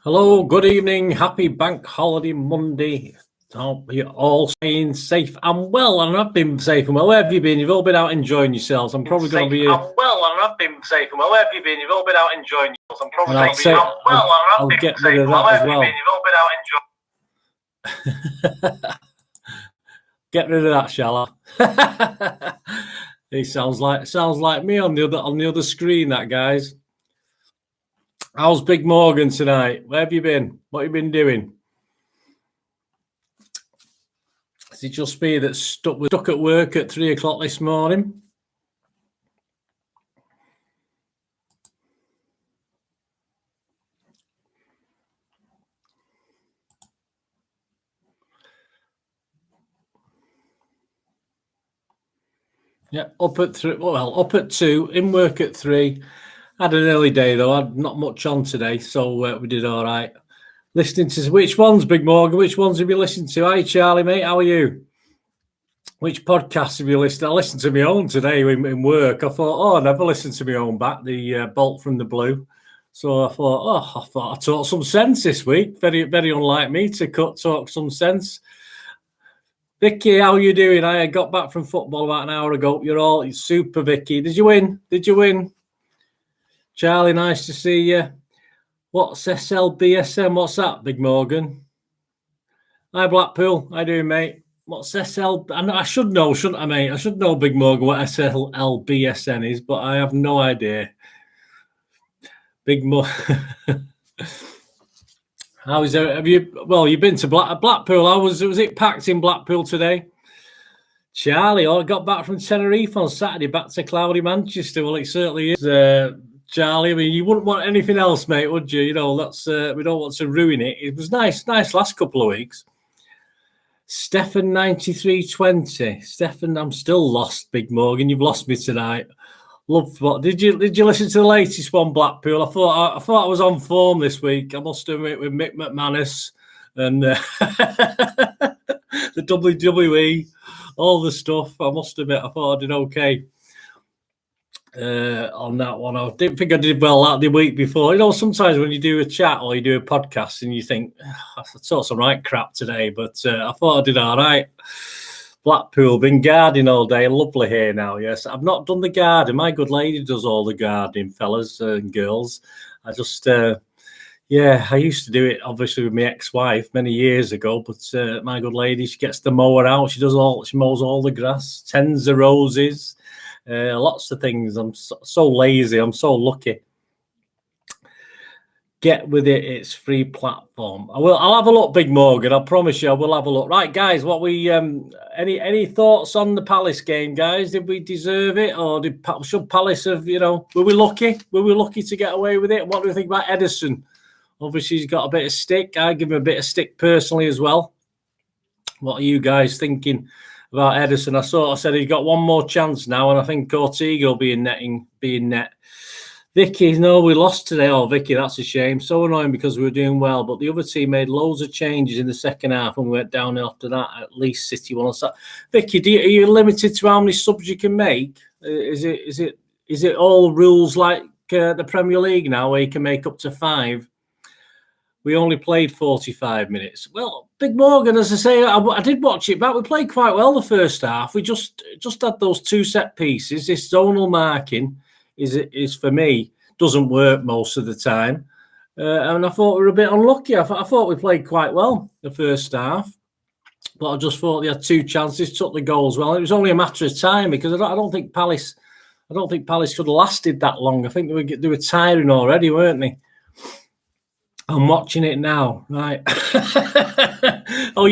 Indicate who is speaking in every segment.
Speaker 1: Hello, good evening, happy bank holiday Monday. Hope you're all staying safe and well, and I've been safe and well. Where have you been? You've all been out enjoying yourselves. I'm probably going to be...
Speaker 2: well, and I've been safe and well. Where have you been? You've all been out enjoying yourselves. I'm probably
Speaker 1: going to be... I'll get rid of that as well.
Speaker 2: You've all been out enjoying...
Speaker 1: Get rid of that, shall I? He sounds like me on the other screen, that guys. How's Big Morgan tonight? Where have you been? What have you been doing? Is it just me that's stuck at work at 3 o'clock this morning? Yeah, up at 3. Well, up at 2, in work at 3. Had an early day though. Had not much on today, so we did all right. Listening to which ones, Big Morgan? Which ones have you listened to? Hi, Charlie, mate. How are you? Which podcasts have you listened to? I listened to my own today in work. I thought, I never listened to my own back. The Bolt from the Blue. So I thought, I talked some sense this week. Very, very unlike me to talk some sense. Vicky, how are you doing? I got back from football about an hour ago. You're super, Vicky. Did you win? Charlie, nice to see you. What's SLBSM? What's that, Big Morgan? Hi, Blackpool. How you doing, mate? What's SL? I should know, shouldn't I, mate? I should know, Big Morgan, what SLBSN is, but I have no idea. Big Morgan. How is it? You've been to Blackpool. Was it packed in Blackpool today? Charlie, I got back from Tenerife on Saturday, back to cloudy Manchester. Well, it certainly is. Charlie, I mean, you wouldn't want anything else, mate, would you? You know, that's we don't want to ruin it. It was nice last couple of weeks. Stefan 9320. Stefan, I'm still lost, Big Morgan. You've lost me tonight. Love what did you listen to the latest one, Blackpool? I thought I was on form this week. I must admit, with Mick McManus and the WWE, all the stuff. I must admit, I thought I did okay. On that one, I didn't think I did well that the week before. You know, sometimes when you do a chat or you do a podcast and you think, I saw some right crap today, but I thought I did all right. Blackpool, been gardening all day. Lovely here now, yes. I've not done the garden. My good lady does all the gardening, fellas and girls. I just, I used to do it, obviously, with my ex-wife many years ago, but my good lady, she gets the mower out. She mows all the grass, tends the roses. Lots of things. I'm so lazy. I'm so lucky. Get with it. It's free platform. I'll have a look, Big Morgan. I promise you, I will have a look. Right, guys. What we any thoughts on the Palace game, guys? Did we deserve it, or should Palace have? Were we lucky? Were we lucky to get away with it? What do we think about Ederson? Obviously, he's got a bit of stick. I give him a bit of stick personally as well. What are you guys thinking about Ederson? I said he's got one more chance now, and I think Ortega will be in net. Vicky, no, we lost today. Oh, Vicky, that's a shame. So annoying because we were doing well, but the other team made loads of changes in the second half and we went down after that. At least City won. Vicky, are you limited to how many subs you can make? Is it all rules like the Premier League now, where you can make up to 5? We only played 45 minutes. Well, Big Morgan, as I say, I did watch it back. We played quite well the first half. We just had those 2 set pieces. This zonal marking is for me, doesn't work most of the time. And I thought we were a bit unlucky. I thought we played quite well the first half. But I just thought they had 2 chances, took the goals well. It was only a matter of time because I don't think Palace could have lasted that long. I think they were tiring already, weren't they? I'm watching it now, right? Oh,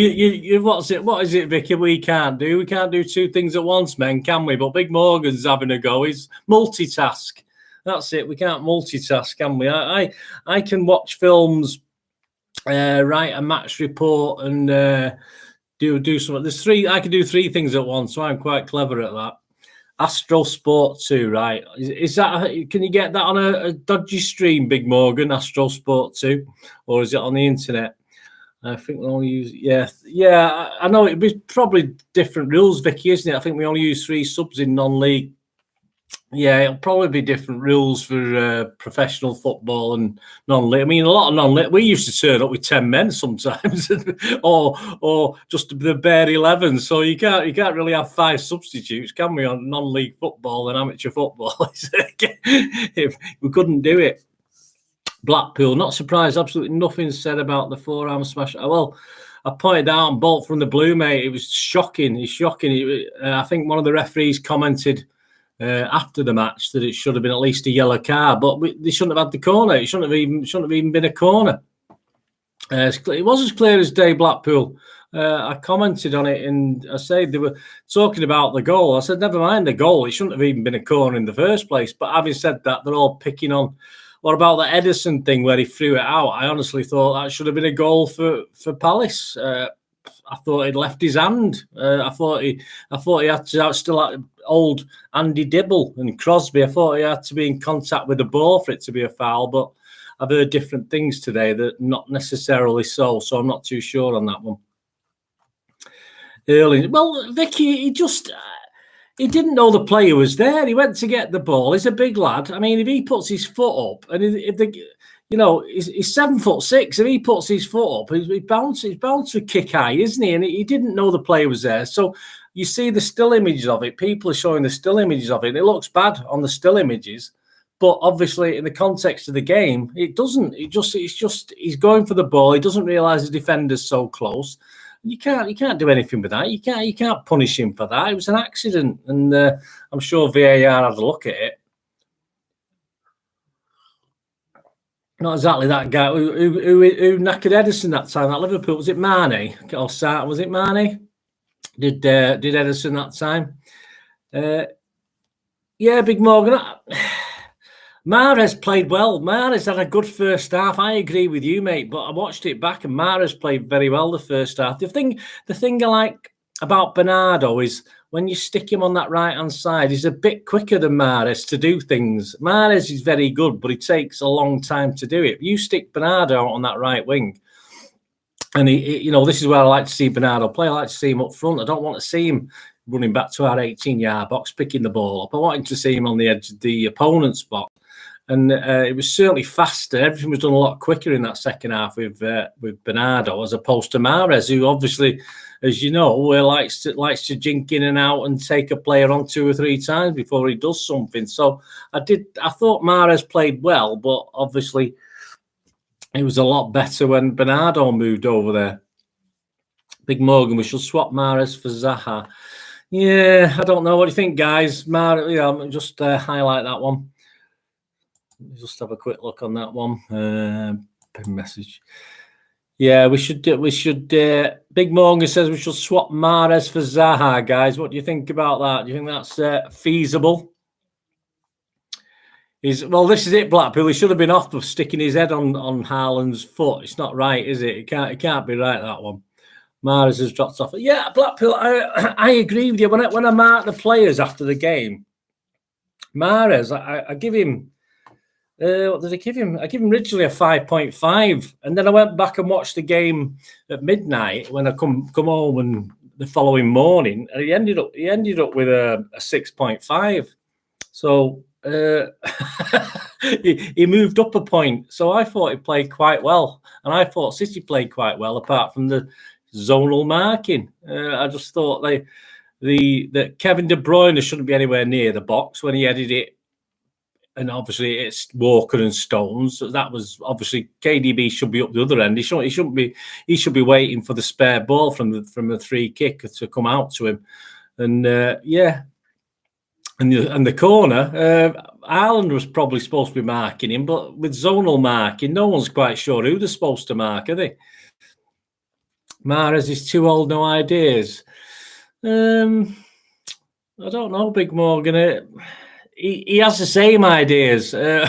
Speaker 1: what is it, Vicky? We can't do 2 things at once, men, can we? But Big Morgan's having a go. He's multitask. That's it. We can't multitask, can we? I can watch films, write a match report, and do something. There's 3. I can do 3 things at once, so I'm quite clever at that. Astro Sport 2, right? Is that? Can you get that on a dodgy stream, Big Morgan? Astro Sport 2, or is it on the internet? I think we only use yeah. I know it'd be probably different rules, Vicky, isn't it? I think we only use 3 subs in non-league Yeah, it'll probably be different rules for professional football and non-league. I mean, a lot of non-league. We used to turn up with 10 men sometimes, or just the bare 11. So you can't really have 5 substitutes, can we, on non-league football and amateur football? If we couldn't do it. Blackpool, not surprised. Absolutely nothing said about the forearm smash. Well, I pointed out Bolt from the blue, mate. It was shocking. It's shocking. I think one of the referees commented after the match that it should have been at least a yellow card, but they shouldn't have had the corner. It shouldn't have even been a corner. It was as clear as day, Blackpool. I commented on it and I said they were talking about the goal. I said, never mind the goal. It shouldn't have even been a corner in the first place. But having said that, they're all picking on. What about the Edison thing where he threw it out? I honestly thought that should have been a goal for Palace. I thought he'd left his hand. I thought he had to still old Andy Dibble and Crosby. I thought he had to be in contact with the ball for it to be a foul. But I've heard different things today that not necessarily so. So I'm not too sure on that one. Early, well, Vicky, he didn't know the player was there. He went to get the ball. He's a big lad. I mean, if he puts his foot up, and he's 7'6". If he puts his foot up, he's bound to kick high, isn't he? And he didn't know the player was there. So you see the still images of it. People are showing the still images of it. And it looks bad on the still images, but obviously in the context of the game, it doesn't. He's going for the ball. He doesn't realise the defender's so close. You can't do anything with that. You can't punish him for that. It was an accident, and I'm sure VAR had a look at it. Not exactly that guy who knackered Edison that time at Liverpool. Was it Marnie or Sartre? Was it Marnie? Did Edison that time? Yeah, Big Morgan. Mahrez played well. Mahrez had a good first half. I agree with you, mate. But I watched it back, and Mahrez played very well the first half. The thing I like about Bernardo is when you stick him on that right-hand side, he's a bit quicker than Mahrez to do things. Mahrez is very good, but it takes a long time to do it. You stick Bernardo on that right wing, and this is where I like to see Bernardo play. I like to see him up front. I don't want to see him running back to our 18-yard box, picking the ball up. I want him to see him on the edge of the opponent's box. And it was certainly faster. Everything was done a lot quicker in that second half with Bernardo, as opposed to Mahrez, who obviously, as you know, likes to jink in and out and take a player on 2 or 3 times before he does something. So I thought Mahrez played well, but obviously it was a lot better when Bernardo moved over there. Big Morgan, we should swap Mahrez for Zaha. Yeah, I don't know. What do you think, guys? Just highlight that one. Just have a quick look on that one. Message. Yeah, we should. Big Morgan says we should swap Mahrez for Zaha, guys. What do you think about that? Do you think that's feasible? This is it, Blackpool. He should have been off for sticking his head on Haaland's foot. It's not right, is it? It can't be right, that one. Mahrez has dropped off. Yeah, Blackpool. I agree with you. When I mark the players after the game, Mahrez, I give him. What did I give him? I give him originally a 5.5, and then I went back and watched the game at midnight when I come home and the following morning, and he ended up with a 6.5. So he moved up a point. So I thought he played quite well, and I thought City played quite well, apart from the zonal marking. I just thought that Kevin De Bruyne shouldn't be anywhere near the box when he headed it. And obviously it's Walker and Stones. So that was obviously KDB should be up the other end. He shouldn't be. He should be waiting for the spare ball from a free kick to come out to him. And and the corner, Haaland was probably supposed to be marking him, but with zonal marking, no one's quite sure who they're supposed to mark, are they? Mahrez is too old, no ideas. I don't know, Big Morgan. He has the same ideas. This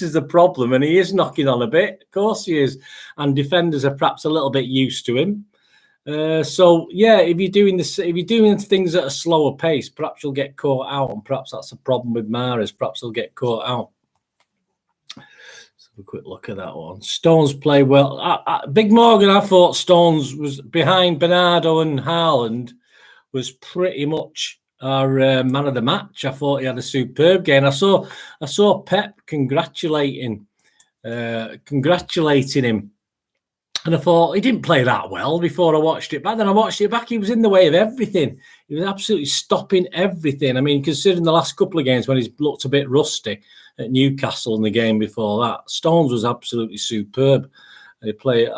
Speaker 1: is the problem, and he is knocking on a bit. Of course he is, and defenders are perhaps a little bit used to him. So yeah, if you're doing things at a slower pace, perhaps you'll get caught out, and perhaps that's a problem with Mahrez. Perhaps he'll get caught out. Let's have a quick look at that one. Stones play well. Big Morgan, I thought Stones was behind Bernardo and Haaland was pretty much man of the match. I thought he had a superb game. I saw Pep congratulating him. And I thought he didn't play that well before I watched it back. Then I watched it back. He was in the way of everything. He was absolutely stopping everything. I mean, considering the last couple of games when he's looked a bit rusty at Newcastle in the game before that, Stones was absolutely superb. He played.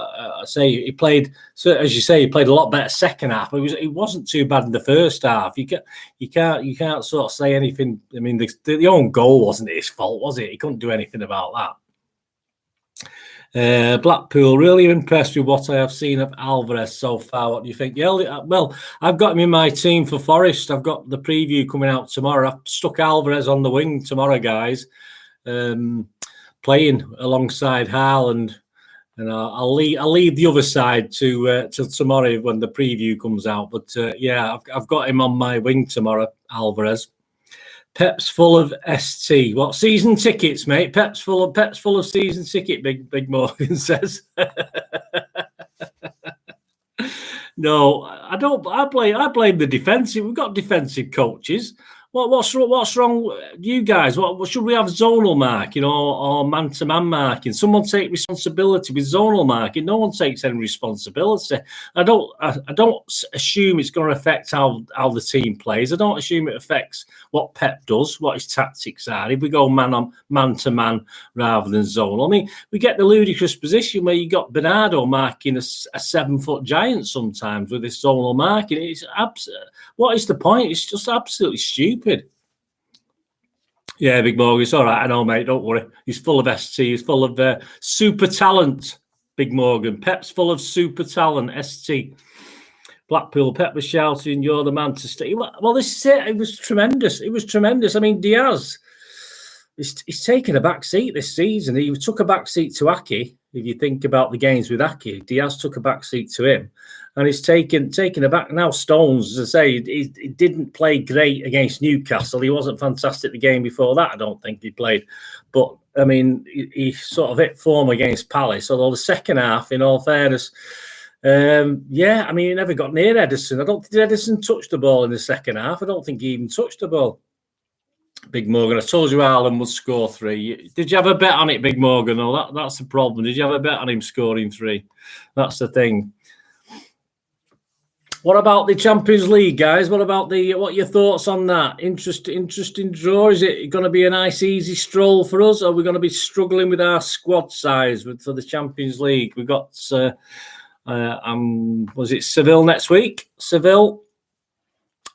Speaker 1: He played. So as you say, he played a lot better second half. He wasn't too bad in the first half. You can't sort of say anything. I mean, the own goal wasn't his fault, was it? He couldn't do anything about that. Blackpool, really impressed with what I have seen of Alvarez so far. What do you think? Yeah, well, I've got him in my team for Forest. I've got the preview coming out tomorrow. I've stuck Alvarez on the wing tomorrow, guys, playing alongside Haaland, and I'll leave the other side till tomorrow when the preview comes out. But yeah, I've got him on my wing tomorrow, Alvarez. Pep's full of ST. What season tickets, mate? Pep's full of season ticket. Big Morgan says. No, I don't. I blame the defensive. We've got defensive coaches. What's wrong, you guys? What should we have zonal marking or man-to-man marking? Someone take responsibility with zonal marking. No one takes any responsibility. I don't assume it's going to affect how the team plays. I don't assume it affects what Pep does, what his tactics are. If we go man-to-man rather than zonal, I mean, we get the ludicrous position where you got Bernardo marking a 7-foot giant sometimes with this zonal marking. It's what is the point? It's just absolutely stupid. Yeah, Big Morgan, it's all right. I know, mate. Don't worry. He's full of ST. He's full of super talent, Big Morgan. Pep's full of super talent, ST. Blackpool, Pep was shouting, "You're the man to stay." Well, this is it. It was tremendous. It was tremendous. I mean, Diaz, he's taken a back seat this season. He took a back seat to Aki. If you think about the games with Aki, Diaz took a back seat to him. And he's taken a back now. Stones, as I say, he didn't play great against Newcastle. He wasn't fantastic the game before that. I don't think he played, but I mean, he sort of hit form against Palace. Although the second half, in all fairness, yeah, I mean, he never got near Edison. I don't think Edison touched the ball in the second half. I don't think he even touched the ball. Big Morgan, I told you Haaland would score 3. Did you have a bet on it, Big Morgan? Oh, that's the problem. Did you have a bet on him scoring 3? That's the thing. What about the Champions League, guys? What are your thoughts on that? Interesting draw. Is it going to be a nice, easy stroll for us? Or are we going to be struggling with our squad size for the Champions League? We've got, was it Seville next week? Seville.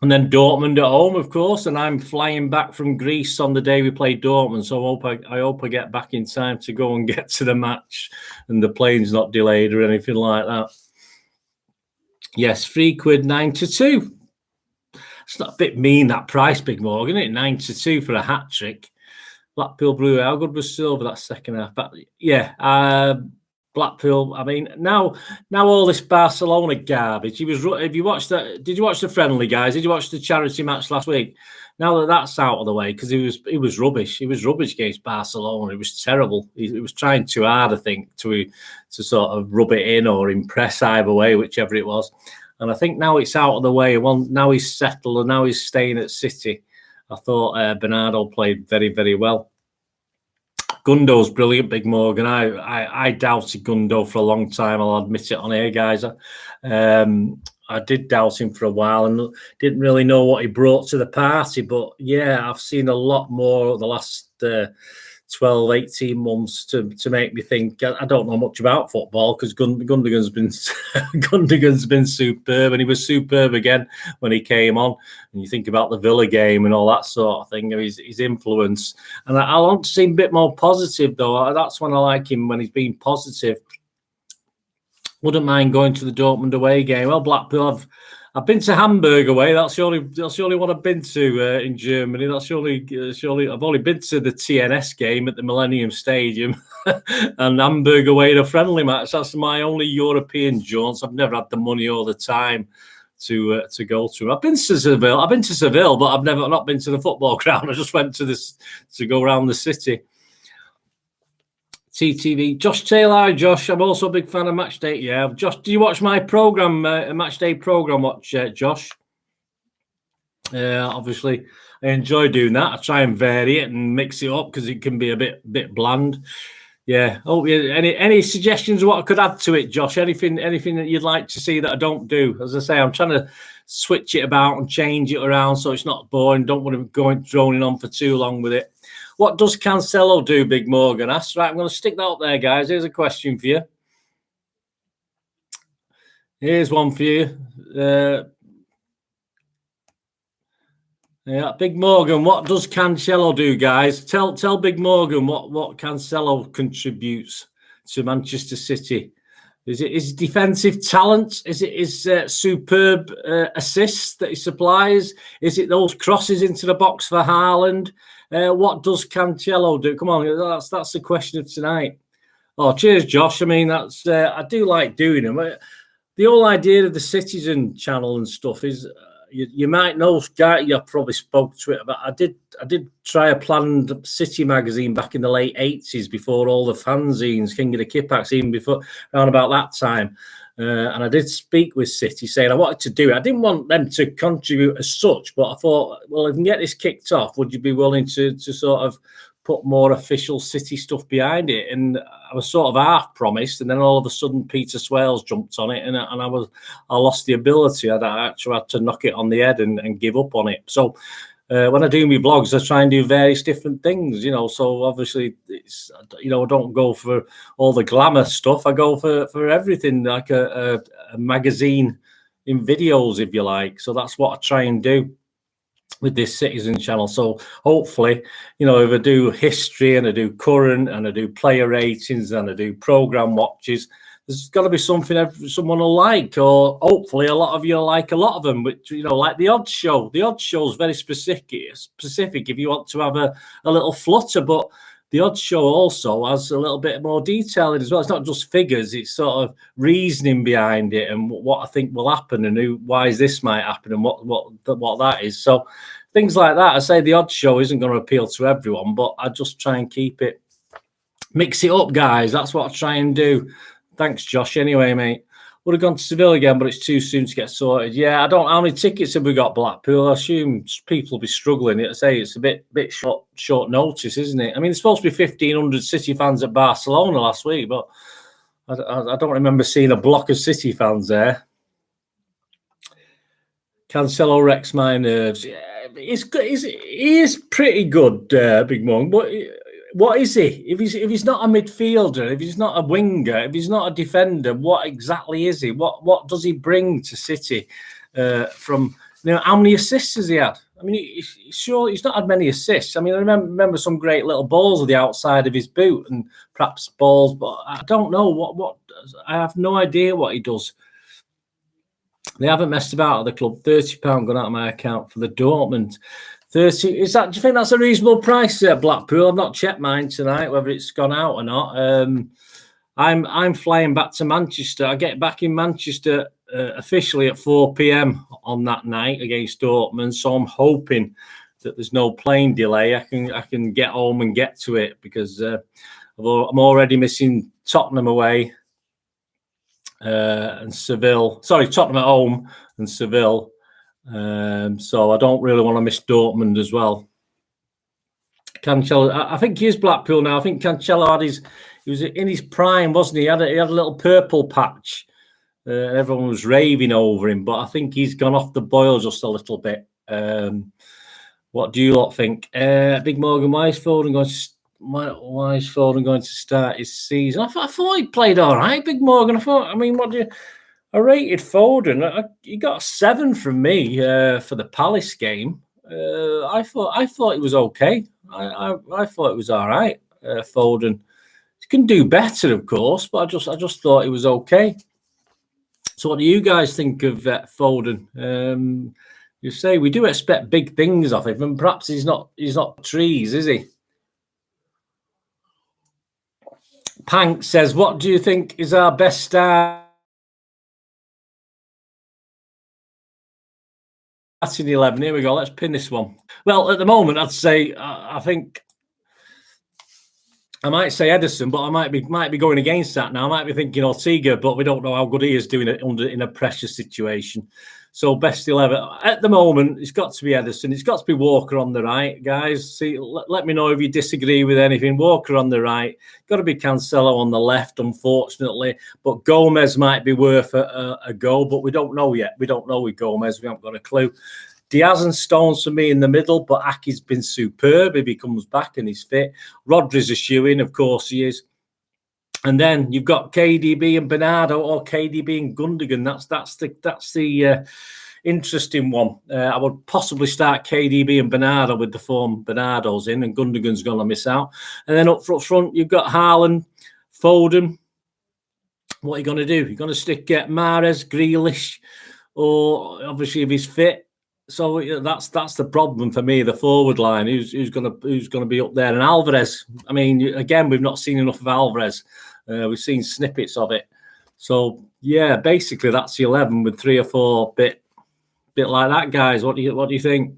Speaker 1: And then Dortmund at home, of course. And I'm flying back from Greece on the day we play Dortmund. So I hope I get back in time to go and get to the match and the plane's not delayed or anything like that. Yes, £3 9 to 2. It's not a bit mean, that price, Big Morgan, isn't it? 9 to 2 for a hat trick. Blackpool Blue, how good was Silver that second half? But yeah, Blackpool. I mean, now all this Barcelona garbage. Did you watch the friendly, guys? Did you watch the charity match last week? Now that's out of the way, because he was rubbish. He was rubbish against Barcelona. It was terrible. He was trying too hard, I think, to sort of rub it in or impress either way, whichever it was. And I think now it's out of the way. Well, now he's settled and now he's staying at City. I thought Bernardo played very, very well. Gundo's brilliant, Big Morgan. I doubted Gundo for a long time. I'll admit it on here, guys. I did doubt him for a while and didn't really know what he brought to the party. But yeah, I've seen a lot more the last 12, 18 months to make me think. I don't know much about football, because Gundogan's been superb, and he was superb again when he came on. And you think about the Villa game and all that sort of thing, his influence. And I want to see him a bit more positive, though. That's when I like him, when he's being positive. Wouldn't mind going to the Dortmund away game. Well, Blackpool, I've been to Hamburg away. That's the only one I've been to in Germany. That's the only I've only been to the TNS game at the Millennium Stadium and Hamburg away in a friendly match. That's my only European jaunts. I've never had the money or the time to go to. I've been to Seville, but I've not been to the football ground. I just went to go around the city. TTV. Josh Taylor. Hi, Josh. I'm also a big fan of Matchday. Yeah, Josh, do you watch my program, Matchday program? Watch, Josh. Obviously, I enjoy doing that. I try and vary it and mix it up because it can be a bit bland. Yeah. Oh, yeah. Any suggestions of what I could add to it, Josh? Anything that you'd like to see that I don't do? As I say, I'm trying to switch it about and change it around so it's not boring. Don't want to go droning on for too long with it. What does Cancelo do, Big Morgan asks? Right, I'm going to stick that up there, guys. Here's a question for you. Here's one for you. Yeah, Big Morgan, what does Cancelo do, guys? Tell Big Morgan what Cancelo contributes to Manchester City. Is it his defensive talent? Is it his superb assists that he supplies? Is it those crosses into the box for Haaland? What does Cancelo do? Come on, that's the question of tonight. Oh, cheers, Josh. I mean, that's I do like doing them. The whole idea of the Citizen channel and stuff is you might know, Guy, you probably spoke to it about. I did try a planned City magazine back in the late 80s before all the fanzines, King of the Kipaks, even before around about that time. And I did speak with City saying I wanted to do it. I didn't want them to contribute as such, but I thought, well, if we can get this kicked off, would you be willing to sort of put more official City stuff behind it? And I was sort of half promised, and then all of a sudden Peter Swales jumped on it, and I lost the ability. I actually had to knock it on the head and give up on it. So when I do my vlogs, I try and do various different things, so obviously it's, I don't go for all the glamour stuff. I go for everything, like a magazine in videos, if you like. So that's what I try and do with this Citizen channel. So hopefully, if I do history and I do current and I do player ratings and I do program watches, there's got to be something someone will like, or hopefully a lot of you like a lot of them, which, like the odds show. The odds show is very specific if you want to have a little flutter, but the odds show also has a little bit more detail in it as well. It's not just figures, it's sort of reasoning behind it and what I think will happen and why this might happen and what that is. So things like that. I say the odds show isn't going to appeal to everyone, but I just try and mix it up, guys. That's what I try and do. Thanks, Josh. Anyway, mate. Would have gone to Seville again, but it's too soon to get sorted. Yeah, I don't know how many tickets have we got, Blackpool. I assume people will be struggling. It's a bit short notice, isn't it? I mean, there's supposed to be 1,500 City fans at Barcelona last week, but I don't remember seeing a block of City fans there. Cancelo wrecks my nerves. Yeah, he's good. He is pretty good, Big Mong, but what is he? If he's not a midfielder, if he's not a winger, if he's not a defender, what exactly is he? What does he bring to City? From how many assists has he had? I mean, he's not had many assists. I mean, I remember some great little balls on the outside of his boot and perhaps balls, but I don't know what. I have no idea what he does. They haven't messed about at the club. £30 gone out of my account for the Dortmund. 30 is that? Do you think that's a reasonable price at Blackpool? I've not checked mine tonight whether it's gone out or not. I'm flying back to Manchester. I get back in Manchester officially at 4 p.m. on that night against Dortmund. So I'm hoping that there's no plane delay. I can get home and get to it because I'm already missing Tottenham away and Seville. Sorry, Tottenham at home and Seville. So I don't really want to miss Dortmund as well. Cancelo, I think he is Blackpool now. I think Cancelo he was in his prime, wasn't he? He had a little purple patch. Everyone was raving over him, but I think he's gone off the boil just a little bit. What do you lot think? Big Morgan, why is Foden going to start his season? I thought he played all right, Big Morgan. I rated Foden. He got a 7 from me for the Palace game. I thought it was okay. I thought it was all right. Foden. He can do better, of course, but I just thought it was okay. So, what do you guys think of Foden? You say we do expect big things of him, and perhaps he's not trees, is he? Pank says, "What do you think is our best star?" That's in 11. Here we go. Let's pin this one. Well, at the moment, I'd say I think I might say Edison, but I might be going against that now. I might be thinking Ortega, but we don't know how good he is doing it in a pressure situation. So best 11 at the moment. It's got to be Ederson. It's got to be Walker on the right, guys. See, let me know if you disagree with anything. Walker on the right. Got to be Cancelo on the left, unfortunately. But Gomez might be worth a go, but we don't know yet. We don't know with Gomez. We haven't got a clue. Diaz and Stones for me in the middle, but Aki's been superb if he comes back and he's fit. Rodri's a shoe-in, of course he is. And then you've got KDB and Bernardo, or KDB and Gundogan. That's the interesting one. I would possibly start KDB and Bernardo with the form Bernardo's in, and Gundogan's going to miss out. And then up front, you've got Haaland, Foden. What are you going to do? You're going to stick Mahrez, Grealish, or obviously if he's fit. So that's the problem for me. The forward line, who's going to be up there, and Alvarez. I mean, again, we've not seen enough of Alvarez. We've seen snippets of it. So yeah, basically that's the 11 with 3 or 4 bit like that, guys. What do you think?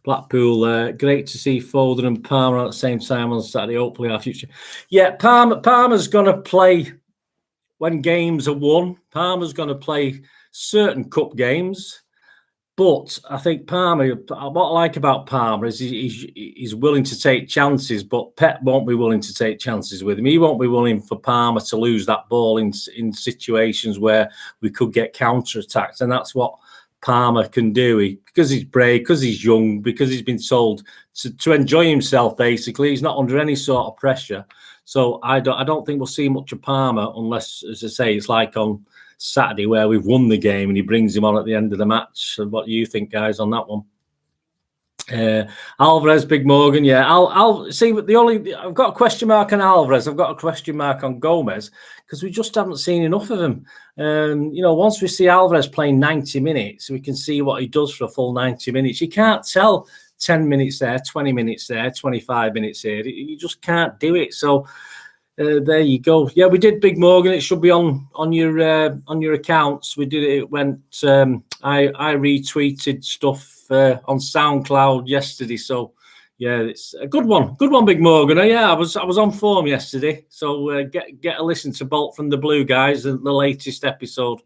Speaker 1: Blackpool, great to see Foden and Palmer at the same time on Saturday. Hopefully our future. Yeah, Palmer's going to play when games are won. Palmer's going to play certain cup games. But I think Palmer, what I like about Palmer is he's willing to take chances, but Pep won't be willing to take chances with him. He won't be willing for Palmer to lose that ball in situations where we could get counter-attacked. And that's what Palmer can do. Because he's brave, because he's young, because he's been told to enjoy himself, basically. He's not under any sort of pressure. So I don't think we'll see much of Palmer unless, as I say, it's like on Saturday where we've won the game and he brings him on at the end of the match. So what do you think, guys, on that one? Alvarez, Big Morgan, yeah. I'll see. I've got a question mark on Alvarez. I've got a question mark on Gomez because we just haven't seen enough of him. Once we see Alvarez playing 90 minutes, we can see what he does for a full 90 minutes. You can't tell 10 minutes there, 20 minutes there, 25 minutes here. You just can't do it. So there you go. Yeah, we did Big Morgan. It should be on your accounts. We did it. It went. I retweeted stuff on SoundCloud yesterday. So yeah, it's a good one. Good one, Big Morgan. Yeah, I was on form yesterday. So get a listen to Bolt from the Blue, guys. The latest episode.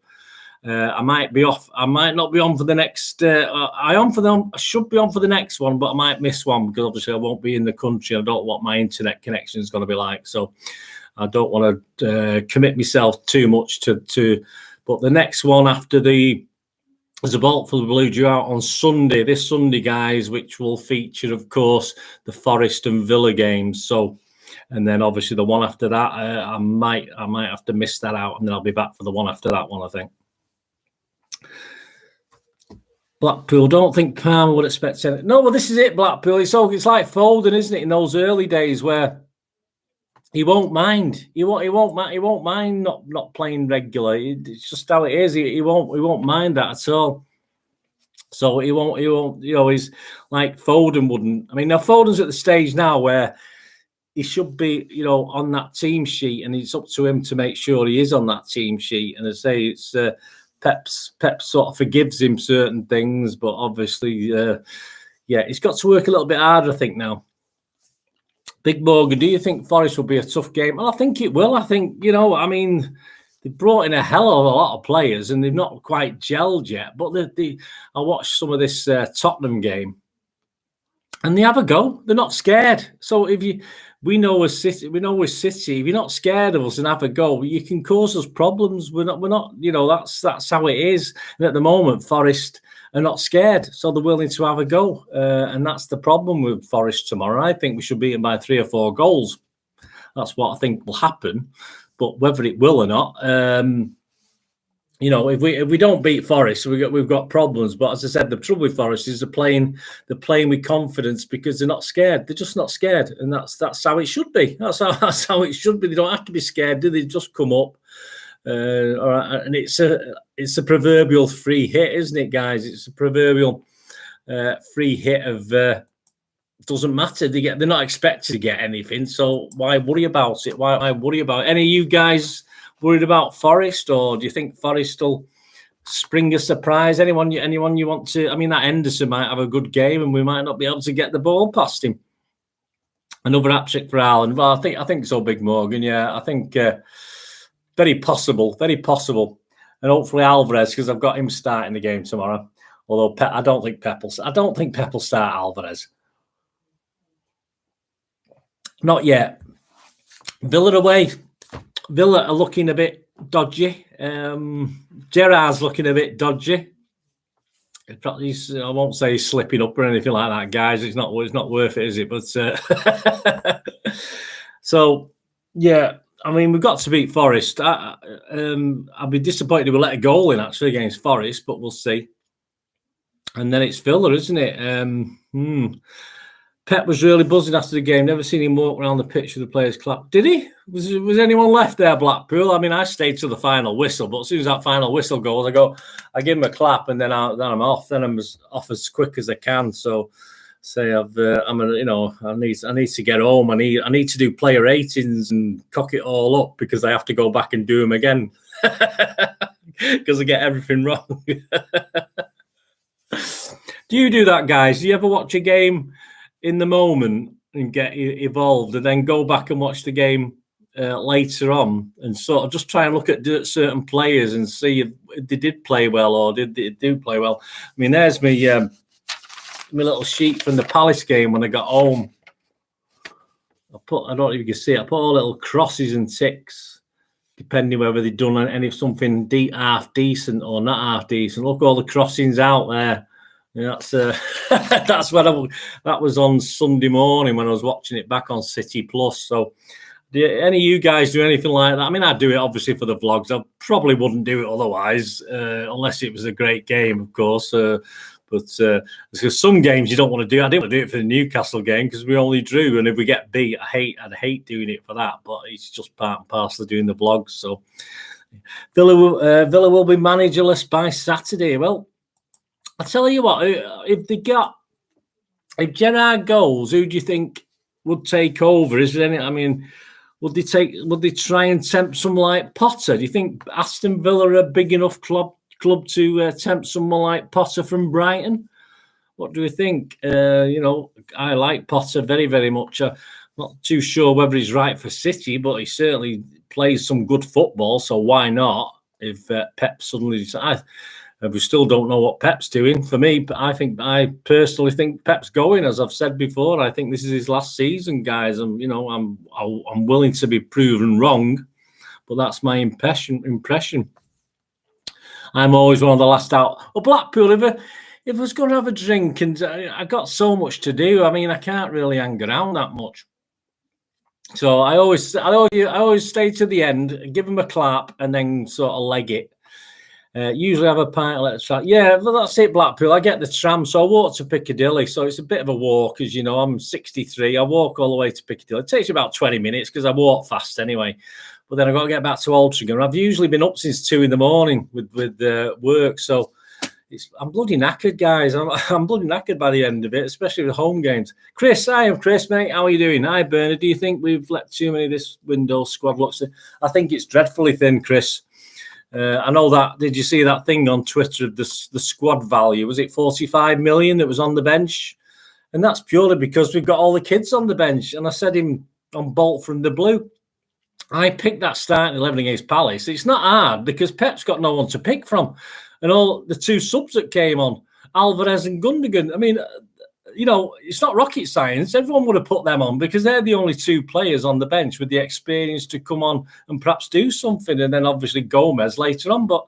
Speaker 1: I might be off. I might not be on for the next. I should be on for the next one, but I might miss one because obviously I won't be in the country. I don't know what my internet connection is going to be like, so I don't want to commit myself too much to. But the next one after there's a Bolt for the Blue due out on Sunday. This Sunday, guys, which will feature, of course, the Forest and Villa games. So. And then obviously the one after that, I might have to miss that out, and then I'll be back for the one after that one, I think. Blackpool, don't think Palmer would expect anything. No, well, this is it, Blackpool. It's like Foden, isn't it? In those early days where he won't mind. He won't mind not playing regular. It's just how it is. He won't mind that at all. So he won't. He's like Foden wouldn't. I mean, now Foden's at the stage now where he should be, on that team sheet, and it's up to him to make sure he is on that team sheet. And I say it's. Pep sort of forgives him certain things, but obviously, he's got to work a little bit harder, I think, now. Big Morgan, do you think Forest will be a tough game? Well, I think it will. I think, they've brought in a hell of a lot of players and they've not quite gelled yet. But I watched some of this Tottenham game and they have a go. They're not scared. So we know with City, if you're not scared of us and have a go, you can cause us problems. We're not, that's how it is. And at the moment, Forest are not scared, so they're willing to have a go. And that's the problem with Forest tomorrow. I think we should beat them by 3 or 4 goals. That's what I think will happen. But whether it will or not, if we don't beat Forest, we've got problems. But as I said, the trouble with Forest is they're playing with confidence because they're not scared. They're just not scared, and that's how it should be. That's how it should be. They don't have to be scared, do they? Just come up, and it's a proverbial free hit, isn't it, guys? It's a proverbial free hit of. Doesn't matter. They're not expected to get anything, so why worry about it? Why worry about it? Any of you guys worried about Forest, or do you think Forest will spring a surprise? Anyone you want to? I mean, that Henderson might have a good game, and we might not be able to get the ball past him. Another hat-trick for Haaland. Well, I think so, Big Morgan. Yeah, I think very possible. Very possible. and hopefully Alvarez, because I've got him starting the game tomorrow. Although I don't think Pep will start Alvarez. Not yet. Villa away. Villa are looking a bit dodgy. Gerrard's looking a bit dodgy. I won't say he's slipping up or anything like that, guys. It's not worth it, is it? But so yeah, I mean, we've got to beat Forest. I'll be disappointed if we let a goal in actually against Forest, but we'll see. And then it's Villa, isn't it? Pep was really buzzing after the game. Never seen him walk around the pitch with the players clap. Did he? Was anyone left there, Blackpool? I mean, I stayed to the final whistle, but as soon as that final whistle goes, I give him a clap, and then I'm off. Then I'm off as quick as I can. So, I need to get home. I need to do player ratings and cock it all up because I have to go back and do them again because I get everything wrong. Do you do that, guys? Do you ever watch a game in the moment and get evolved and then go back and watch the game later on and sort of just try and look at certain players and see if they did play well or did they do play well? I mean, there's my little sheet from the Palace game when I got home. I don't know if you can see it. I put all little crosses and ticks depending whether they've done something half decent or not half decent. Look, all the crossings out there. Yeah, that's when that was on Sunday morning when I was watching it back on City Plus. So, do any of you guys do anything like that? I mean, I do it obviously for the vlogs. I probably wouldn't do it otherwise, unless it was a great game, of course. But because some games you don't want to do. I didn't want to do it for the Newcastle game because we only drew, and if we get beat, I'd hate doing it for that. But it's just part and parcel of doing the vlogs. So, Villa will be managerless by Saturday. Well, I'll tell you what, if Gerrard goes, who do you think would take over? Is there any? I mean, would they try and tempt someone like Potter? Do you think Aston Villa are a big enough club to tempt someone like Potter from Brighton? What do we think? I like Potter very, very much. I'm not too sure whether he's right for City, but he certainly plays some good football. So why not? If Pep suddenly decides. We still don't know what Pep's doing. For me, but I personally think Pep's going. As I've said before, I think this is his last season, guys. I'm willing to be proven wrong, but that's my impression. I'm always one of the last out. Well, Blackpool, if I was going to have a drink, and I got so much to do, I mean, I can't really hang around that much. So I always stay to the end, give him a clap, and then sort of leg it. Usually have a pint, let the tram. Yeah, well, that's it, Blackpool. I get the tram, so I walk to Piccadilly. So it's a bit of a walk, as you know. I'm 63. I walk all the way to Piccadilly. It takes about 20 minutes because I walk fast anyway. But then I've got to get back to Altrincham. I've usually been up since 2 a.m. with work. So I'm bloody knackered, guys. I'm bloody knackered by the end of it, especially with home games. Chris, I am Chris, mate. How are you doing? Hi, Bernard. Do you think we've let too many of this window squad looks? I think it's dreadfully thin, Chris. I know that. Did you see that thing on Twitter of the squad value? Was it 45 million that was on the bench? And that's purely because we've got all the kids on the bench. And I said him on Bolt from the Blue. I picked that starting 11 against Palace. It's not hard because Pep's got no one to pick from. And all the 2 subs that came on, Alvarez and Gundogan. I mean, it's not rocket science. Everyone would have put them on because they're the only 2 players on the bench with the experience to come on and perhaps do something. And then obviously Gomez later on. But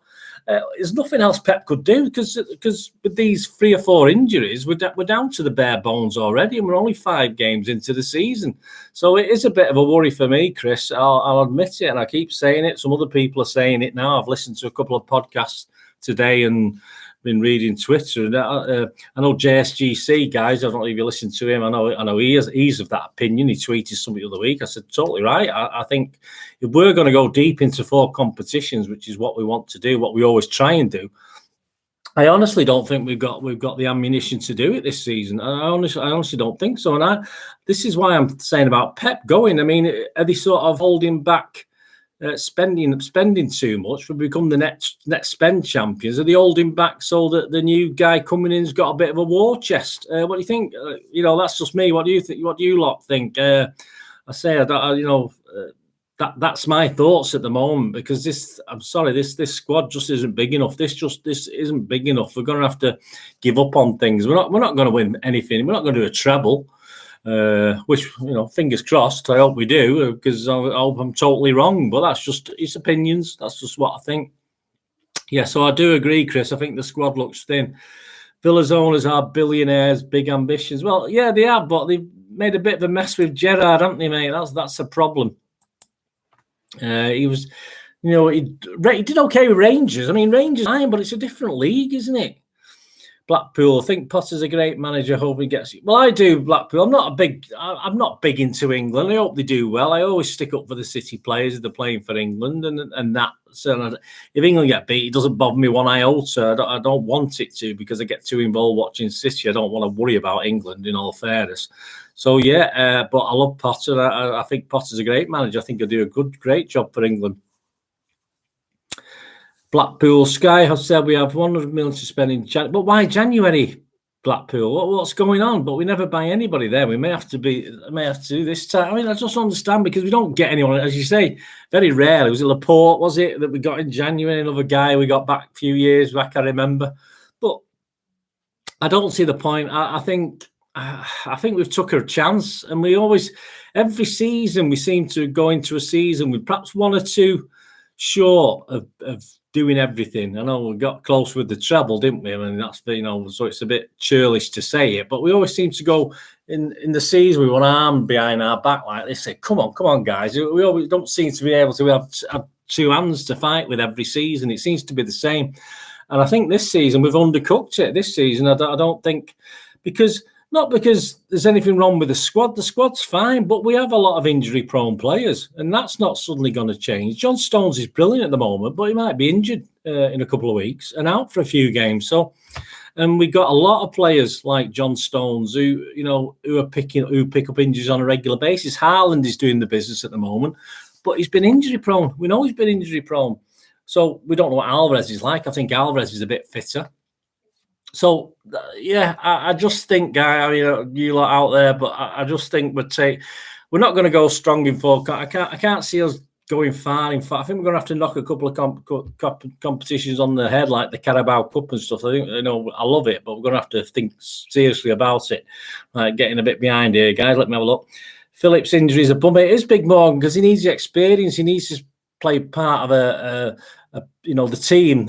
Speaker 1: there's nothing else Pep could do because with these 3 or 4 injuries, we're down to the bare bones already. And we're only 5 games into the season. So it is a bit of a worry for me, Chris. I'll admit it. And I keep saying it. Some other people are saying it now. I've listened to a couple of podcasts today and been reading Twitter. I know JSGC, guys. I don't know if you listen to him. I know he's of that opinion. He tweeted something the other week. I said, totally right. I think if we're going to go deep into 4 competitions, which is what we want to do, what we always try and do, I honestly don't think we've got the ammunition to do it this season. I honestly don't think so. And this is why I'm saying about Pep going. I mean, are they sort of holding back? Spending too much, we become the next spend champions. Are they holding back so that the new guy coming in's got a bit of a war chest? What do you think? That's just me. What do you think? What do you lot think? I say, that's my thoughts at the moment, because this squad just isn't big enough. This isn't big enough. We're going to have to give up on things. We're not going to win anything. We're not going to do a treble, which, fingers crossed. I hope we do, because I hope I'm totally wrong. But that's just his opinions. That's just what I think. Yeah, so I do agree, Chris. I think the squad looks thin. Villa's owners are billionaires, big ambitions. Well, yeah, they are, but they've made a bit of a mess with Gerrard, haven't they, mate? That's a problem. He was, he did okay with Rangers. I mean, Rangers, but it's a different league, isn't it? Blackpool, I think Potter's a great manager. Hope he gets it. Well, I do, Blackpool. I'm not big into England. I hope they do well. I always stick up for the City players if they're playing for England, and that. So if England get beat, it doesn't bother me one iota. I don't want it to, because I get too involved watching City. I don't want to worry about England, in all fairness. So yeah, but I love Potter. I think Potter's a great manager. I think he'll do a great job for England. Blackpool Sky has said we have 100 million to spend in January. But why January, Blackpool? What's going on? But we never buy anybody there. We may have to do this time. I mean, I just understand, because we don't get anyone, as you say, very rarely. Was it Laporte, was it, that we got in January? Another guy we got back a few years back, I remember. But I don't see the point. I think we've took a chance, and we always, every season, we seem to go into a season with perhaps one or two short of doing everything. I know we got close with the treble, didn't we? I mean, that's, so it's a bit churlish to say it, but we always seem to go in the season with one arm behind our back like this. Say, come on, guys. We always don't seem to be able to have two hands to fight with every season. It seems to be the same. And I think this season we've undercooked it. This season, I don't think, not because there's anything wrong with the squad. The squad's fine, but we have a lot of injury-prone players, and that's not suddenly going to change. John Stones is brilliant at the moment, but he might be injured in a couple of weeks and out for a few games. So, and we got a lot of players like John Stones who pick up injuries on a regular basis. Haaland is doing the business at the moment, but he's been injury-prone. We know he's been injury-prone. So we don't know what Alvarez is like. I think Alvarez is a bit fitter. So, yeah, I just think, Guy, you lot out there, but I just think we're not going to go strong in four. I can't see us going far. In fact, I think we're going to have to knock a couple of competitions on the head, like the Carabao Cup and stuff. I think, I love it, but we're going to have to think seriously about it. Like, getting a bit behind here, guys. Let me have a look. Phillips' injury is a bummer. It is big, Morgan, because he needs the experience. He needs to play part of the team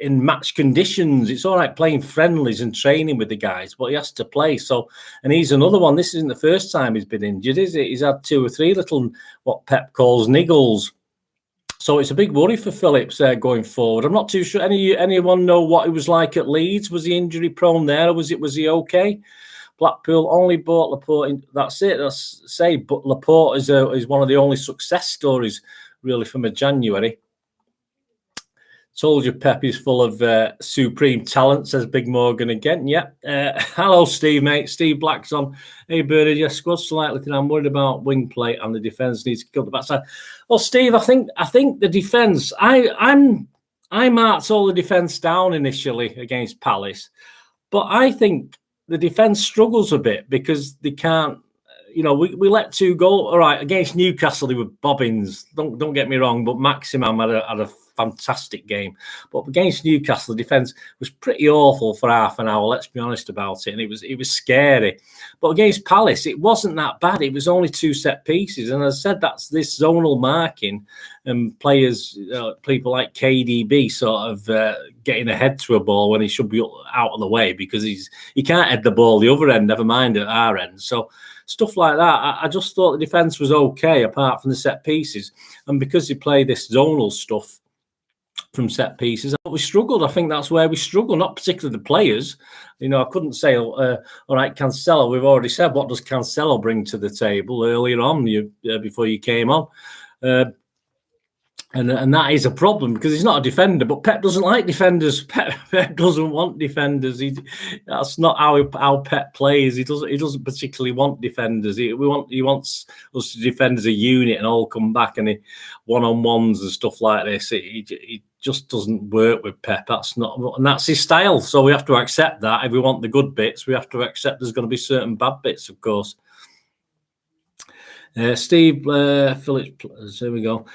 Speaker 1: in match conditions. It's all right playing friendlies and training with the guys, but he has to play. So, and he's another one. This isn't the first time he's been injured, is it? He's had 2 or 3 little, what Pep calls niggles. So it's a big worry for Phillips going forward. I'm not too sure. Anyone know what he was like at Leeds? Was he injury prone there, or was he okay? Blackpool only bought Laporte. That's it. But Laporte is one of the only success stories really from a January. Told you Pep is full of supreme talent, says Big Morgan again. Yeah. Hello, Steve, mate. Steve Black's on. Hey, Bernard, your squad's slightly thin. I'm worried about wing play, and the defence needs to kill the backside. Well, Steve, I think the defence. I marked all the defence down initially against Palace, but I think the defence struggles a bit because they can't. We let 2 goals. All right, against Newcastle, they were bobbins. Don't get me wrong, but Maximum had a fantastic game. But against Newcastle, the defence was pretty awful for half an hour. Let's be honest about it, and it was scary. But against Palace, it wasn't that bad. It was only 2 set pieces, and as I said, that's this zonal marking and players, people like KDB, sort of getting ahead to a ball when he should be out of the way because he can't head the ball the other end. Never mind at our end. So. Stuff like that. I just thought the defence was okay apart from the set pieces. And because they play this zonal stuff from set pieces, we struggled. I think that's where we struggle, not particularly the players. I couldn't say, all right, Cancelo, we've already said, what does Cancelo bring to the table earlier on before you came on? And that is a problem because he's not a defender. But Pep doesn't like defenders. Pep doesn't want defenders. That's not how Pep plays. He doesn't particularly want defenders. He wants us to defend as a unit and all come back and one-on-ones and stuff like this. He just doesn't work with Pep. That's his style. So we have to accept that. If we want the good bits, we have to accept there's going to be certain bad bits, of course. Steve Phillips, there we go.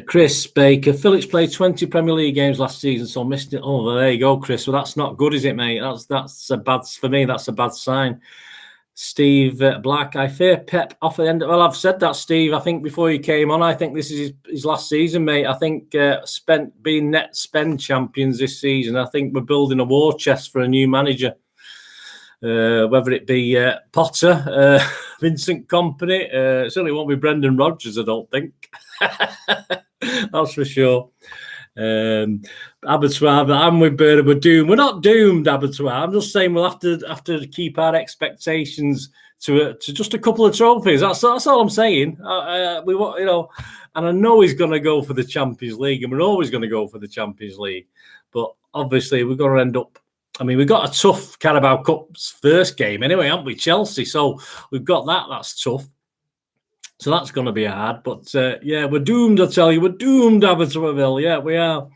Speaker 1: Chris Baker, Phillips played 20 Premier League games last season, so missed it. Oh, well, there you go, Chris. Well, that's not good, is it, mate? That's a bad, for me, that's a bad sign. Steve Black, I fear Pep off the end. Well, I've said that, Steve. I think before you came on, I think this is his last season, mate. I think being net spend champions this season, I think we're building a war chest for a new manager. Whether it be Potter, Vincent Kompany, certainly won't be Brendan Rodgers, I don't think. That's for sure. Abattoir, I'm with Bernardo. We're doomed. We're not doomed, Abattoir. I'm just saying we'll have to keep our expectations to just a couple of trophies. That's all I'm saying. We want, and I know he's going to go for the Champions League, and we're always going to go for the Champions League. But obviously, we're going to end up. I mean, we've got a tough Carabao Cup's first game anyway, haven't we? Chelsea. So we've got that. That's tough. So that's going to be hard. But, yeah, we're doomed, I tell you. We're doomed, Abertaraville. Yeah, we are.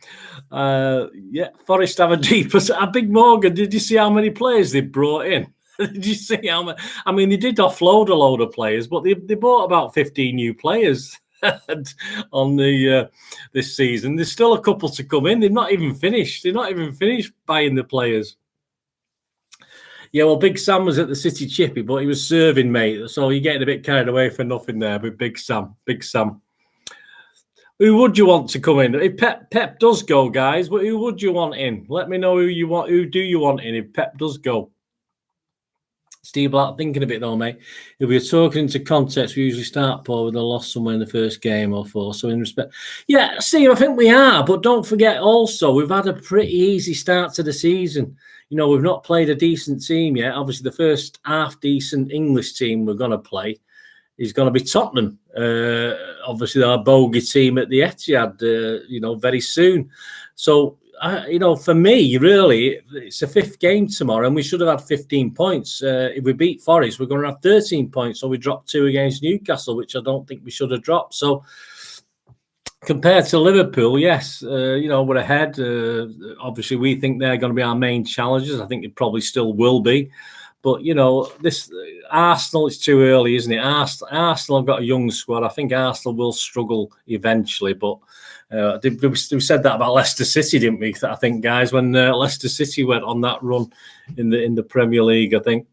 Speaker 1: Yeah, Forest have a big Morgan. Did you see how many players they brought in? Did you see how many? I mean, they did offload a load of players, but they bought about 15 new players on this season. There's still a couple to come in. They've not even finished. They're not even finished buying the players. Yeah, well, Big Sam was at the City Chippy, but he was serving, mate. So you're getting a bit carried away for nothing there with Big Sam. Big Sam. Who would you want to come in? If Pep does go, guys, who would you want in? Let me know who you want. Who do you want in if Pep does go? Steve Black, thinking of it though, mate. If we're talking into context, we usually start poor with a loss somewhere in the first game or four. So in respect, yeah, Steve, I think we are. But don't forget also, we've had a pretty easy start to the season. We've not played a decent team yet. Obviously, the first half-decent English team we're going to play is going to be Tottenham. Obviously, our bogey team at the Etihad, very soon. So, for me, really, it's a fifth game tomorrow, and we should have had 15 points. If we beat Forest, we're going to have 13 points. So we dropped 2 against Newcastle, which I don't think we should have dropped. So, compared to Liverpool, yes, we're ahead. Obviously, we think they're going to be our main challengers. I think it probably still will be. But, this Arsenal, it's too early, isn't it? Arsenal have got a young squad. I think Arsenal will struggle eventually. But we said that about Leicester City, didn't we? I think, guys, when Leicester City went on that run in the Premier League, I think.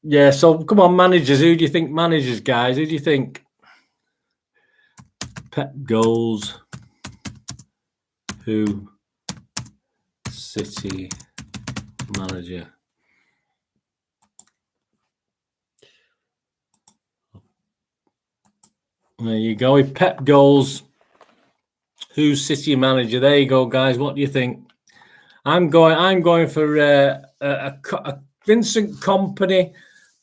Speaker 1: Yeah, so come on, managers. Who do you think managers, guys? Who do you think? Pep goals. Who? City manager. There you go. If Pep goals, who's City manager? There you go, guys. What do you think? I'm going for a Vincent Kompany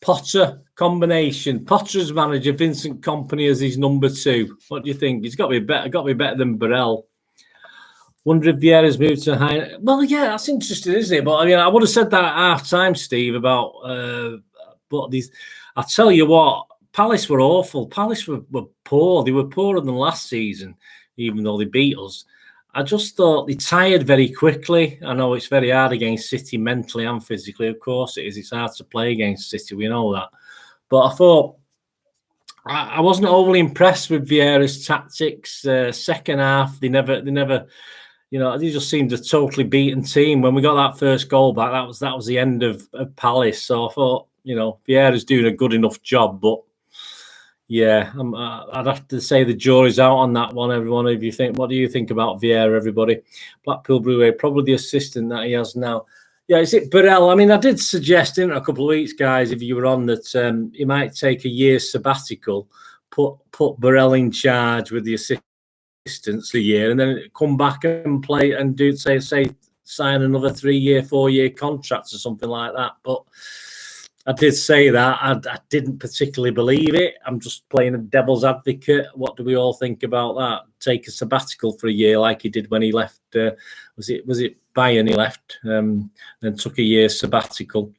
Speaker 1: Potter combination. Potter's manager, Vincent Kompany as his number 2. What do you think? He's got to be better. Got to be better than Burrell. Wonder if Vieira's moved to high. Well, yeah, that's interesting, isn't it? But I mean, I would have said that at half time, Steve. About but these. I tell you what, Palace were awful. Palace were poor. They were poorer than last season, even though they beat us. I just thought they tired very quickly. I know it's very hard against City mentally and physically. Of course it is. It's hard to play against City. We know that. But I thought I wasn't overly impressed with Vieira's tactics. Second half, they never, they just seemed a totally beaten team. When we got that first goal back, that was the end of Palace. So I thought, Vieira's doing a good enough job, but. Yeah, I'd have to say the jury's out on that one, everyone. If you think, what do you think about Vieira, everybody? Blackpool Brewery, probably the assistant that he has now. Yeah, is it Burrell? I mean, I did suggest in a couple of weeks, guys, if you were on that, he might take a year's sabbatical, put Burrell in charge with the assistants a year, and then come back and play and do say sign another 3-year, 4-year contract or something like that. But I did say that. I didn't particularly believe it. I'm just playing a devil's advocate. What do we all think about that? Take a sabbatical for a year like he did when he left. Was it Bayern he left? Then took a year's sabbatical.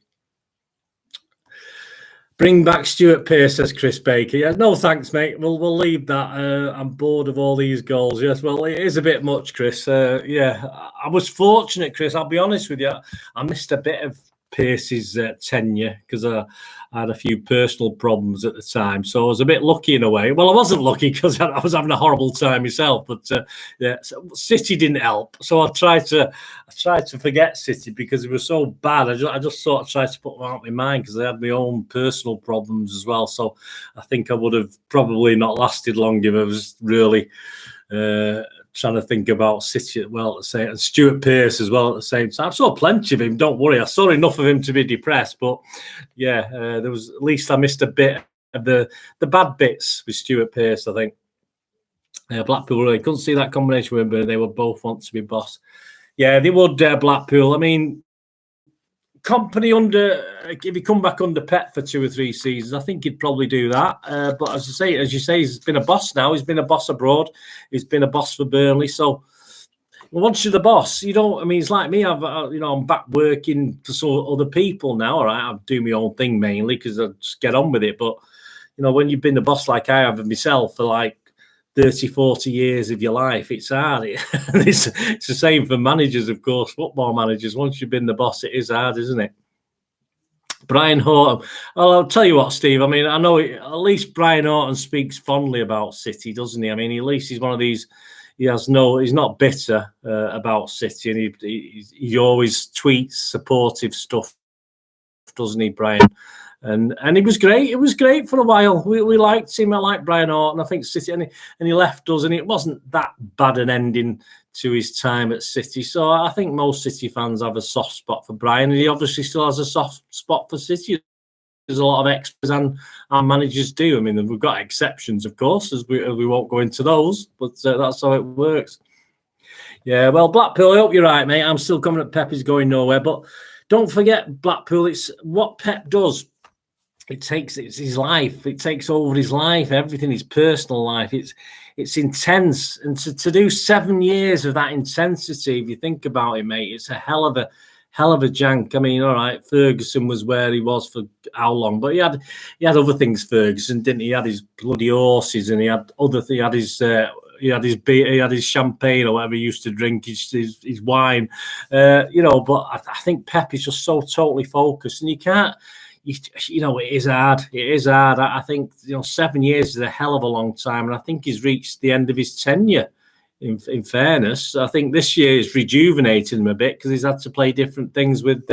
Speaker 1: Bring back Stuart Pearce, says Chris Baker. Yeah, no thanks, mate. We'll leave that. I'm bored of all these goals. Yes, well, it is a bit much, Chris. Yeah, I was fortunate, Chris. I'll be honest with you. I missed a bit of Pearce's tenure because I had a few personal problems at the time, so I was a bit lucky in a way. Well, I wasn't lucky because I was having a horrible time myself, but yeah, so City didn't help. So I tried to forget City because it was so bad. I just sort of tried to put them out of my mind because I had my own personal problems as well. So I think I would have probably not lasted long if I was really trying to think about City well at the same, and Stuart Pearce as well at the same time. I saw plenty of him. Don't worry, I saw enough of him to be depressed. But yeah, there was at least I missed a bit of the bad bits with Stuart Pearce. I think Blackpool really couldn't see that combination with him, but they would both want to be boss. Yeah, they would. Blackpool. I mean, Company if he come back under Pep for 2 or 3 seasons, I think he'd probably do that. But as you say, he's been a boss now. He's been a boss abroad. He's been a boss for Burnley. So once you're the boss, you don't. I mean, it's like me. I'm back working for some other people now. All right, I do my own thing mainly because I just get on with it. But when you've been the boss like I have of myself for like 30, 40 years of your life, it's hard. It's the same for managers, of course, football managers. Once you've been the boss, it is hard, isn't it? Brian Horton. Well, I'll tell you what, Steve. I mean, I know at least Brian Horton speaks fondly about City, doesn't he? I mean, at least he's one of these. He's not bitter about City, and he always tweets supportive stuff, doesn't he, Brian? And he was great. It was great for a while. We liked him. I liked Brian Horton. I think City, and he left us, and it wasn't that bad an ending to his time at City. So I think most City fans have a soft spot for Brian, and he obviously still has a soft spot for City. There's a lot of extras and our managers do. I mean, we've got exceptions, of course, as we won't go into those, but that's how it works. Yeah, well, Blackpool, I hope you're right, mate. I'm still coming at Pep is going nowhere, but don't forget Blackpool. It's what Pep does. It's his life. It takes over his life, everything, his personal life. It's intense, and to do 7 years of that intensity, if you think about it, mate, it's a hell of a jank. I mean, all right, Ferguson was where he was for how long, but he had other things. Ferguson, didn't he? He had his bloody horses, and he had other things. He had his champagne or whatever he used to drink, his wine, But I think Pep is just so totally focused, and you can't. It is hard. It is hard. I think 7 years is a hell of a long time, and I think he's reached the end of his tenure. In fairness, I think this year is rejuvenating him a bit because he's had to play different things with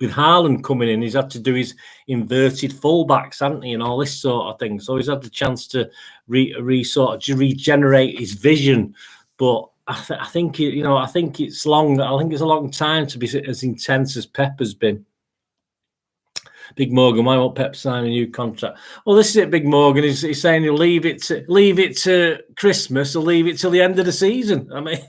Speaker 1: Haaland coming in. He's had to do his inverted fullbacks, hasn't he, and all this sort of thing. So he's had the chance to regenerate his vision. But I think it's long. I think it's a long time to be as intense as Pep has been. Big Morgan, why won't Pep sign a new contract? Well, this is it, Big Morgan. He's saying he'll leave it to Christmas or leave it till the end of the season. I mean,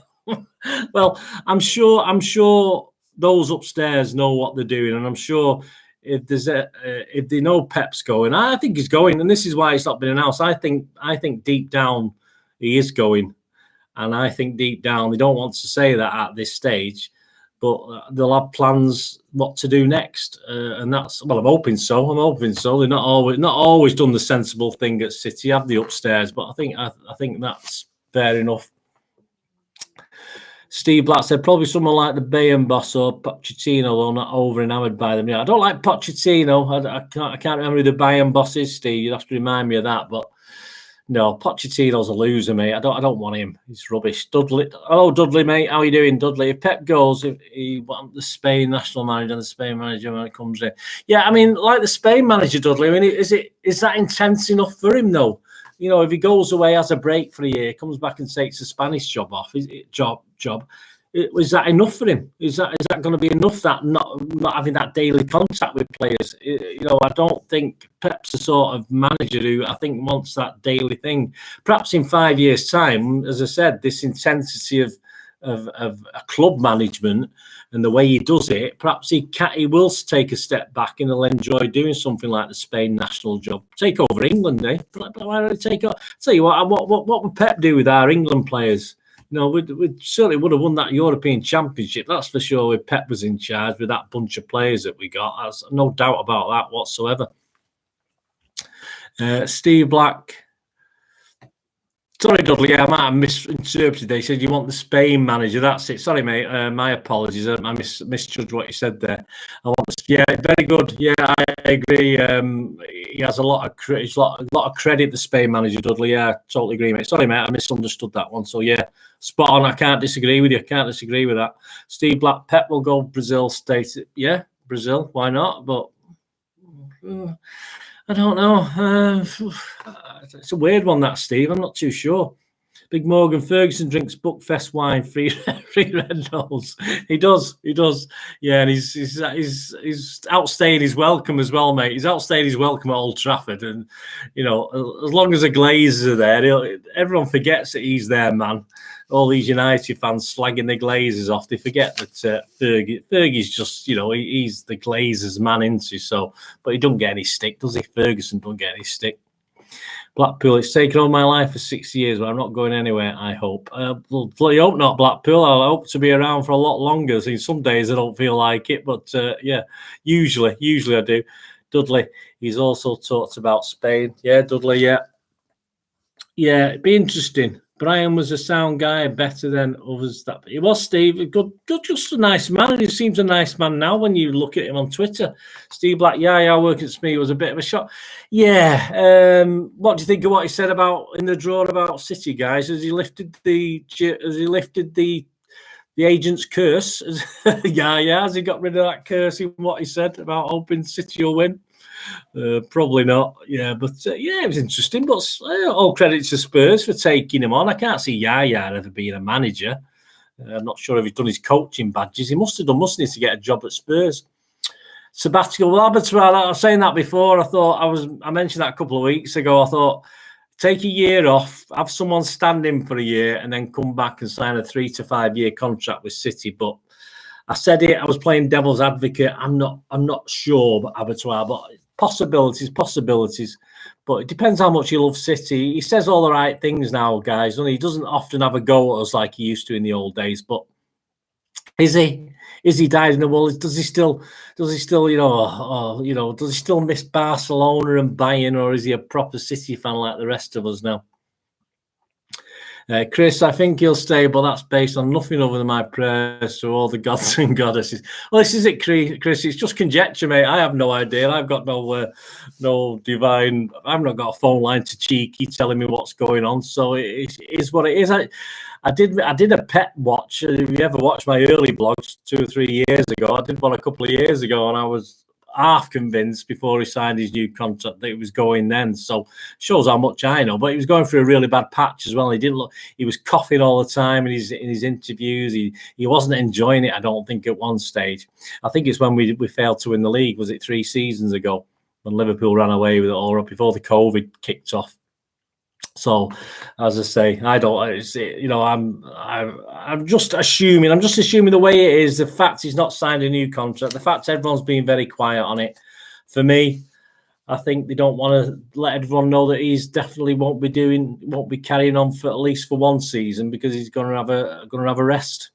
Speaker 1: well, I'm sure those upstairs know what they're doing, and I'm sure if they know Pep's going, I think he's going, and this is why it's not been announced. I think deep down he is going, and I think deep down they don't want to say that at this stage. But they'll have plans what to do next, and that's I'm hoping so. They're not always done the sensible thing at City, have the upstairs. But I think that's fair enough. Steve Black said probably someone like the Bayern boss or Pochettino, though not over enamoured by them. Yeah, I don't like Pochettino. I can't remember who the Bayern boss is. Steve, you'd have to remind me of that, but. No, Pochettino's a loser, mate. I don't want him. He's rubbish. Dudley. Hello, Dudley, mate. How are you doing, Dudley? If Pep goes, if he want the Spain national manager and the Spain manager when it comes in. Yeah, I mean, like the Spain manager, Dudley. I mean, is that intense enough for him, though? If he goes away, has a break for a year, comes back and takes the Spanish job off, is that enough for him? Is that going to be enough? That not having that daily contact with players. I don't think Pep's the sort of manager who I think wants that daily thing. Perhaps in 5 years' time, as I said, this intensity of a club management and the way he does it, perhaps he will take a step back and he'll enjoy doing something like the Spain national job. Take over England, eh? Why don't he take over? Tell you what would Pep do with our England players? We certainly would have won that European Championship. That's for sure. If Pep was in charge with that bunch of players that we got, there's no doubt about that whatsoever. Steve Black. Sorry, Dudley, I might have misinterpreted. They said you want the Spain manager. That's it. Sorry, mate. My apologies. I misjudged what you said there. Yeah, very good. Yeah, I agree. He has a lot of credit. The Spain manager, Dudley. Yeah, totally agree, mate. Sorry, mate. I misunderstood that one. So yeah, spot on. I can't disagree with you. Can't disagree with that. Steve Black, Pep will go Brazil. Yeah, Brazil. Why not? But I don't know. It's a weird one, that, Steve. I'm not too sure. Big Morgan Ferguson drinks Buckfest wine, free red nose. He does. Yeah, and he's outstaying his welcome as well, mate. He's outstaying his welcome at Old Trafford, and you know, as long as the Glazers are there, everyone forgets that he's there, man. All these United fans slagging the Glazers off, they forget that Fergie's just, you know, he's the Glazers man, isn't he? So, but he don't get any stick, does he? Ferguson don't get any stick. Blackpool, it's taken all my life for 6 years, but I'm not going anywhere, I hope. Well, I hope not, Blackpool. I hope to be around for a lot longer. See, some days I don't feel like it, but yeah, usually I do. Dudley, he's also talked about Spain. Yeah, Dudley, yeah. Yeah, it'd be interesting. Brian was a sound guy, better than others. That he was, Steve. Good, just a nice man. And he seems a nice man now when you look at him on Twitter. Steve Black, yeah, working at SME was a bit of a shock. Yeah. What do you think of what he said about in the draw about City, guys? Has he lifted the agent's curse? Yeah. Has he got rid of that curse in what he said about hoping City will win? Probably not. Yeah, but yeah, it was interesting. But all credit to Spurs for taking him on. I can't see Yaya ever being a manager. I'm not sure if he's done his coaching badges. He must have done, mustn't he, to get a job at Spurs? Sabbatical. Well, I was saying that before. I mentioned that a couple of weeks ago. I thought, take a year off, have someone stand in for a year, and then come back and sign a 3 to 5 year contract with City. But I said it. I was playing devil's advocate. I'm not sure, but Abattoir, but possibilities. But it depends how much he loves City. He says all the right things now, guys. And he doesn't often have a go at us like he used to in the old days. But is he dyed in the wool? Does he still, does he still miss Barcelona and Bayern, or is he a proper City fan like the rest of us now? Chris, I think he'll stay, but that's based on nothing other than my prayers to all the gods and goddesses. Well, this is it, Chris. It's just conjecture, mate. I have no idea. I've got no divine. I've not got a phone line to Cheeky telling me what's going on. So it is what it is. I did a pet watch. If you ever watched my early blogs 2 or 3 years ago, I did one a couple of years ago, and I was half convinced before he signed his new contract that it was going then. So shows how much I know. But he was going through a really bad patch as well. He was coughing all the time in his interviews. He wasn't enjoying it, I don't think, at one stage. I think it's when we failed to win the league. Was it 3 seasons ago when Liverpool ran away with it all up before the COVID kicked off? So, as I say, I don't. I'm just assuming. I'm just assuming the way it is. The fact he's not signed a new contract. The fact everyone's been very quiet on it. For me, I think they don't want to let everyone know that he's definitely won't be carrying on for at least for one season, because he's going to have a rest.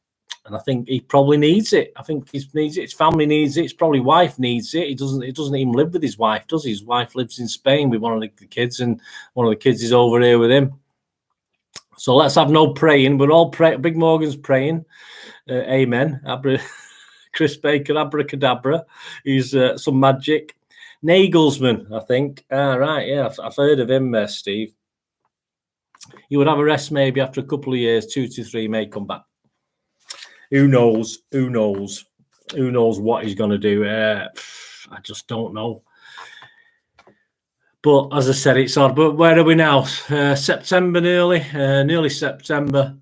Speaker 1: And I think he probably needs it. I think he needs it. His family needs it. His probably wife needs it. He doesn't even live with his wife, does he? His wife lives in Spain with one of the kids, and one of the kids is over here with him. So let's have no praying. We're all praying. Big Morgan's praying. Amen. Chris Baker, abracadabra. He's some magic. Nagelsmann, I think. Right, yeah, I've heard of him, Steve. He would have a rest maybe after a couple of years, 2 to 3, may come back. Who knows what he's going to do? I just don't know. But as I said, it's odd. But where are we now? September nearly September.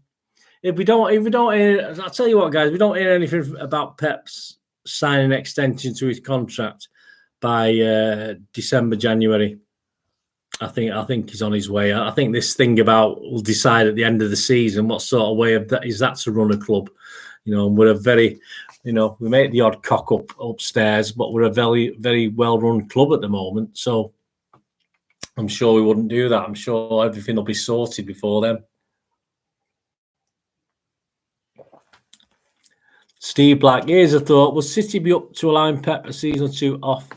Speaker 1: If we don't hear, I'll tell you what, guys, we don't hear anything about Pep's signing an extension to his contract by December, January. I think he's on his way. I think this thing about we'll decide at the end of the season what sort of way of that is that to run a club. You know, we're a very, we make the odd cock up upstairs, but we're a very, very well-run club at the moment. So I'm sure we wouldn't do that. I'm sure everything will be sorted before then. Steve Black, here's a thought. Will City be up to allowing Pep a season or 2 off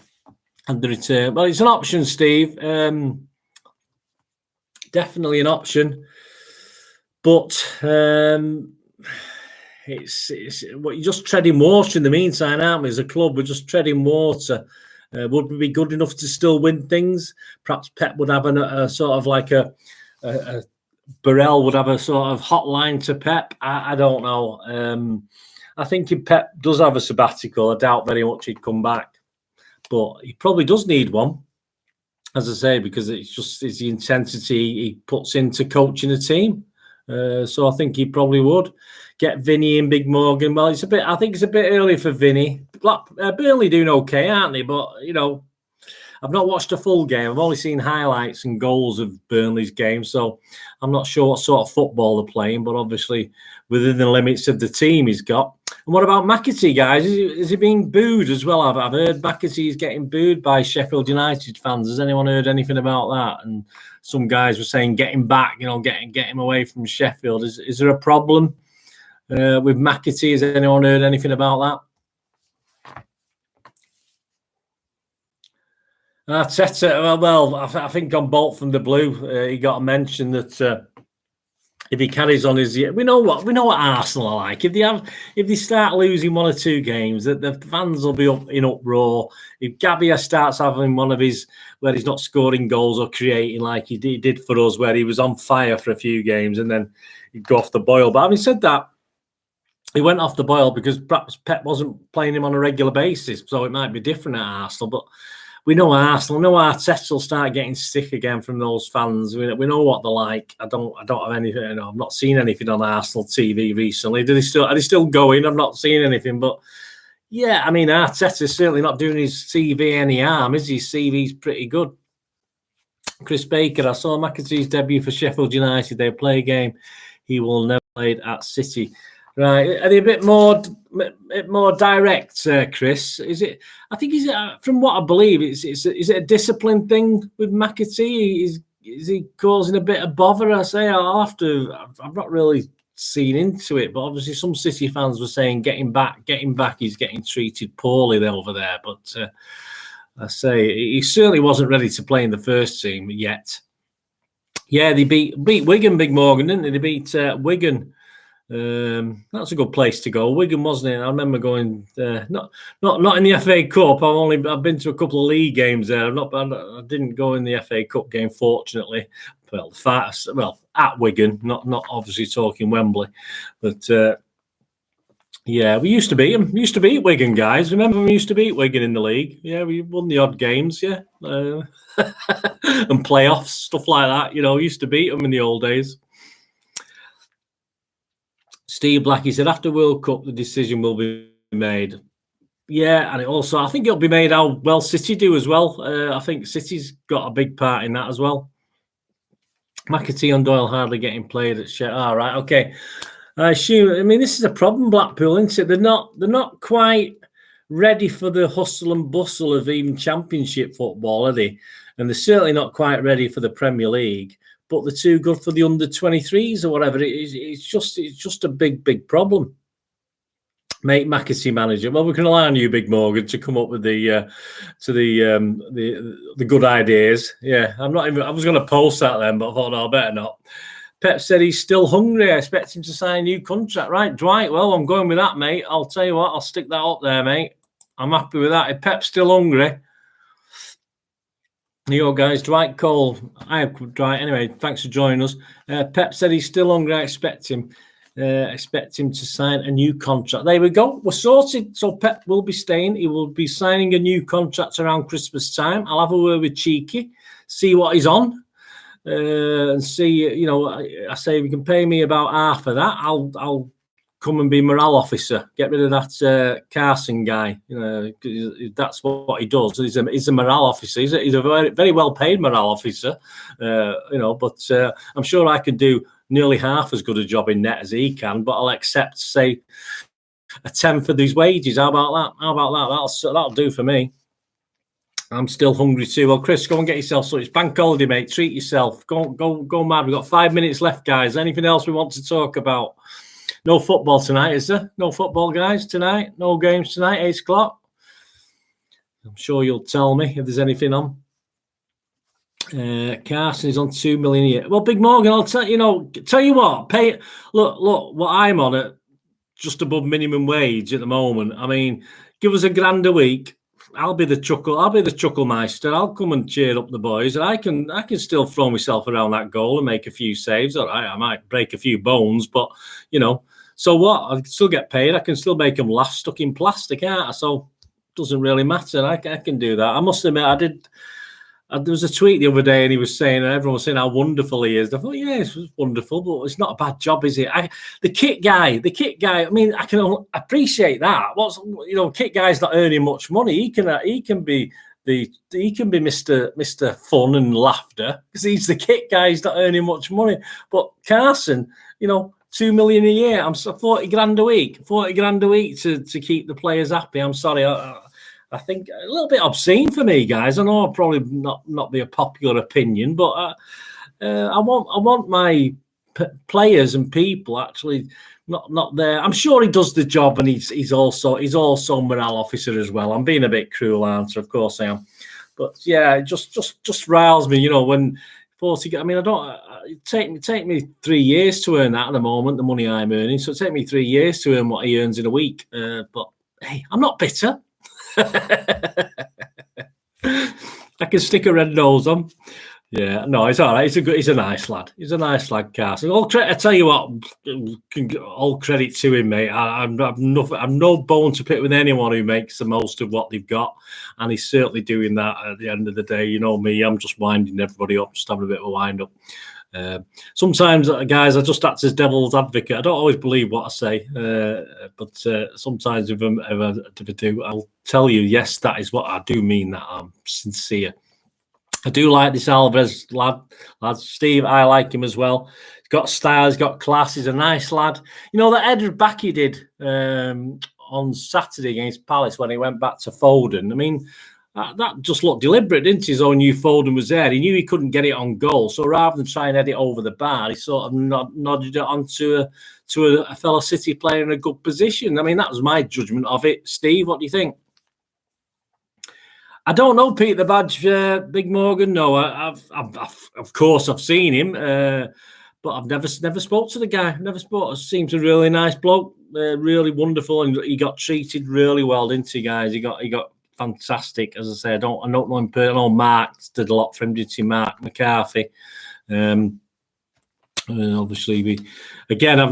Speaker 1: and the return? Well, it's an option, Steve. Definitely an option. But it's what you're just treading water in the meantime, aren't we? As a club, we're just treading water. Would we be good enough to still win things? Perhaps Pep would have a sort of like a Burrell would have a sort of hotline to Pep. I don't know. I think if Pep does have a sabbatical, I doubt very much he'd come back. But he probably does need one, as I say, because it's the intensity he puts into coaching a team. So I think he probably would get Vinny and Big Morgan. Well, I think it's a bit early for Vinny. Burnley doing okay, aren't they? But I've not watched a full game. I've only seen highlights and goals of Burnley's game, so I'm not sure what sort of football they're playing. But obviously, within the limits of the team he's got. And what about McAtee, guys? Is he being booed as well? I've heard McAtee's getting booed by Sheffield United fans. Has anyone heard anything about that? And some guys were saying, get him back, get him away from Sheffield. Is there a problem with McAtee? Has anyone heard anything about that? Arteta, well, I think on Bolt from the Blue, he got a mention that if he carries on we know what Arsenal are like. If they start losing one or two games, that the fans will be in uproar. If Gabia starts having one of his where he's not scoring goals or creating like he did for us, where he was on fire for a few games and then he'd go off the boil. But having said that, he went off the boil because perhaps Pep wasn't playing him on a regular basis, so it might be different at Arsenal. But we know Arsenal. We know Arteta will start getting sick again from those fans. We know what they're like. I don't have anything. I've not seen anything on Arsenal TV recently. Are they still going? I've not seen anything. But yeah, I mean, Arteta's certainly not doing his CV any harm, is he? His CV's pretty good. Chris Baker, I saw McAtee's debut for Sheffield United. They play a game he will never played at City. Right, are they a bit more direct, Chris? Is it? I think from what I believe, is it a discipline thing with McAtee? Is he causing a bit of bother? I've not really seen into it, but obviously some City fans were saying getting back. He's getting treated poorly over there. But I say he certainly wasn't ready to play in the first team yet. Yeah, they beat Wigan, Big Morgan, didn't they? They beat Wigan. That's a good place to go. Wigan, wasn't it? I remember going not in the FA Cup. I've been to a couple of league games there. I didn't go in the FA Cup game, fortunately. Well, at Wigan, not obviously talking Wembley, but yeah, we used to beat them. We used to beat Wigan, guys. Remember, we used to beat Wigan in the league. Yeah, we won the odd games. Yeah, and playoffs, stuff like that. We used to beat them in the old days. Steve Black, he said, after World Cup, the decision will be made. Yeah, and I think it'll be made how well City do as well. I think City's got a big part in that as well. McAtee and Doyle hardly getting played at Sheffield. All right, okay. I mean, this is a problem, Blackpool, isn't it? They're not quite ready for the hustle and bustle of even Championship football, are they? And they're certainly not quite ready for the Premier League. But they're too good for the under-23s or whatever. It's just a big problem. Make McAtee manager. Well, we can rely on you, Big Morgan, to come up with the good ideas. Yeah, I was going to post that then, but I thought, no, I better not. Pep said he's still hungry. I expect him to sign a new contract. Right, Dwight? Well, I'm going with that, mate. I'll tell you what, I'll stick that up there, mate. I'm happy with that. If Pep's still hungry. Guys, Dwight Cole. Hi, Dwight. Anyway, thanks for joining us. Pep said he's still hungry. I expect him to sign a new contract. There we go. We're sorted. So Pep will be staying. He will be signing a new contract around Christmas time. I'll have a word with Cheeky, see what he's on, and see. I say if you can pay me about half of that, I'll come and be morale officer. Get rid of that Carson guy. That's what he does. He's a morale officer. He's a very, very well paid morale officer. But I'm sure I could do nearly half as good a job in net as he can. But I'll accept, say, a 10 for these wages. How about that? That'll do for me. I'm still hungry too. Well, Chris, go and get yourself. So it's bank holiday, mate. Treat yourself. Go mad. We've got 5 minutes left, guys. Anything else we want to talk about? No football tonight, is there? No football, guys, tonight? No games tonight, 8 o'clock? I'm sure you'll tell me if there's anything on. Carson is on 2 million a year. Well, Big Morgan, I'll tell you what. Look, what I'm on at just above minimum wage at the moment. I mean, give us £1,000 a week. I'll be the chuckle meister. I'll come and cheer up the boys, and I can still throw myself around that goal and make a few saves. All right, I might break a few bones, but so what? I can still get paid. I can still make them laugh stuck in plastic, can't I? So it doesn't really matter. I can do that. I must admit, I did. There was a tweet the other day, and he was saying, everyone was saying how wonderful he is. I thought, yeah, it's wonderful, but it's not a bad job, is it? The kit guy. I mean, I can appreciate that. Kit guy's not earning much money. He can be Mr. Fun and laughter because he's the kit guy. He's not earning much money. But Carson, 2 million a year. I'm so £40,000 a week. £40,000 a week to keep the players happy. I'm sorry. I think a little bit obscene for me, guys. I know I'll probably not be a popular opinion, but I want my players and people actually not there. I'm sure he does the job, and he's also morale officer as well. I'm being a bit cruel, aren't I? Of course I am, but yeah, it just riles me, when 40. I mean, I don't take me 3 years to earn that at the moment. The money I'm earning, so it take me 3 years to earn what he earns in a week. But hey, I'm not bitter. I can stick a red nose on. Yeah, no, it's all right. He's a nice lad. He's a nice lad, Carson. I tell you what, all credit to him, mate. I'm no bone to pick with anyone who makes the most of what they've got, and he's certainly doing that. At the end of the day, you know me, I'm just winding everybody up, just having a bit of a wind up. Sometimes, guys, I just act as devil's advocate. I don't always believe what I say, but sometimes if I do, I'll tell you, yes, that is what I do mean. That I'm sincere. I do like this Alvarez lad. Steve, I like him as well. He's got style, he's got class, he's a nice lad. That header back he did on Saturday against Palace when he went back to Foden. I mean, that just looked deliberate, didn't he? His own new Foden was there. He knew he couldn't get it on goal. So rather than try and head it over the bar, he sort of nodded it onto a fellow City player in a good position. I mean, that was my judgment of it. Steve, what do you think? I don't know Pete the Badge, Big Morgan. No, I've of course I've seen him, but I've never spoke to the guy. Never spoke. Seems a really nice bloke, really wonderful, and he got treated really well, didn't he, guys? He got fantastic. As I say, I don't know him personally. I know Marc did a lot for him, didn't he? Marc McCarthy. Obviously, I've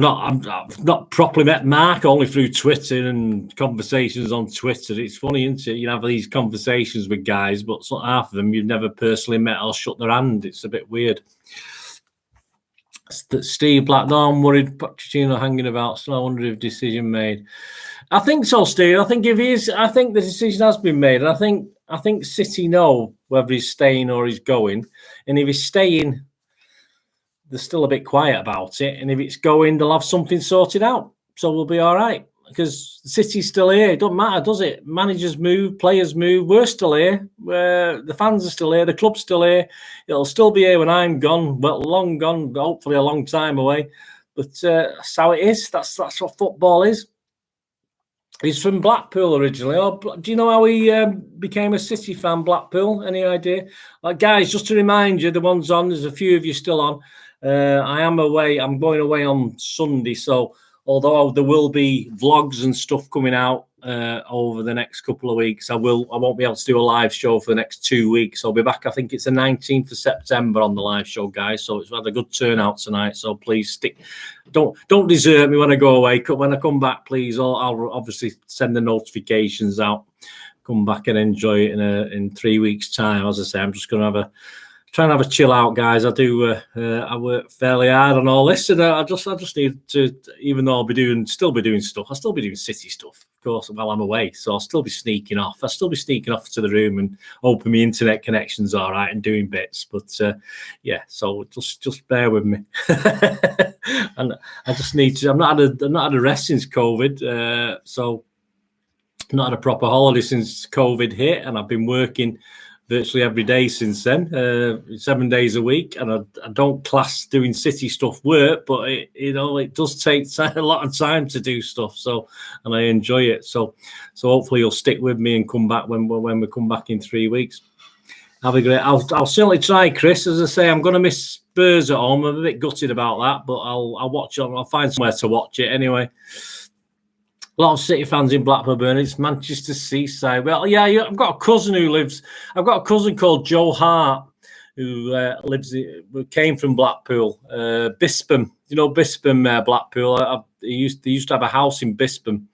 Speaker 1: not properly met Marc, only through Twitter and conversations on Twitter. It's funny, isn't it? You have these conversations with guys, but half of them you've never personally met or shook their hand. It's a bit weird. Steve Blackthorn worried Pochettino hanging about, so I wonder if decision made. I think so, Steve. I think the decision has been made, and I think City know whether he's staying or he's going, and if he's staying, they're still a bit quiet about it, and if it's going, they'll have something sorted out. So we'll be all right because City's still here. It doesn't matter, does it? Managers move, players move. We're still here. The fans are still here. The club's still here. It'll still be here when I'm gone. Well, long gone. Hopefully, a long time away. But that's how it is. That's what football is. He's from Blackpool originally. Do you know how he became a City fan? Blackpool? Any idea? Guys, just to remind you, the ones on. There's a few of you still on. I am away. I'm going away on Sunday, so although there will be vlogs and stuff coming out over the next couple of weeks, I won't be able to do a live show for the next 2 weeks. I'll be back. I think it's the 19th of September on the live show, guys. So it's had a good turnout tonight. So please stick. Don't desert me when I go away. When I come back, please. I'll obviously send the notifications out. Come back and enjoy it in 3 weeks' time. As I say, I'm just going to try and have a chill out, guys. I do. I work fairly hard on all this, and I just need to. Even though I'll still be doing stuff. I'll still be doing City stuff, of course, while I'm away. So I'll still be sneaking off. I'll still be sneaking off to the room and hoping my internet connection's all right and doing bits. But yeah, so just bear with me. And I just need to. I've not had a rest since COVID. So I've not had a proper holiday since COVID hit, and I've been working virtually every day since then, 7 days a week, and I don't class doing City stuff work, but it does take a lot of time to do stuff. So, and I enjoy it. So hopefully you'll stick with me and come back when we come back in 3 weeks. That'll be great. I'll certainly try, Chris. As I say, I'm going to miss Spurs at home. I'm a bit gutted about that, but I'll watch it. I'll find somewhere to watch it anyway. A lot of City fans in Blackburn. It's Manchester Seaside. Well, yeah, I've got a cousin called Joe Hart who came from Blackpool, Bispam. You know Bispam, Blackpool. They used to have a house in Bispam,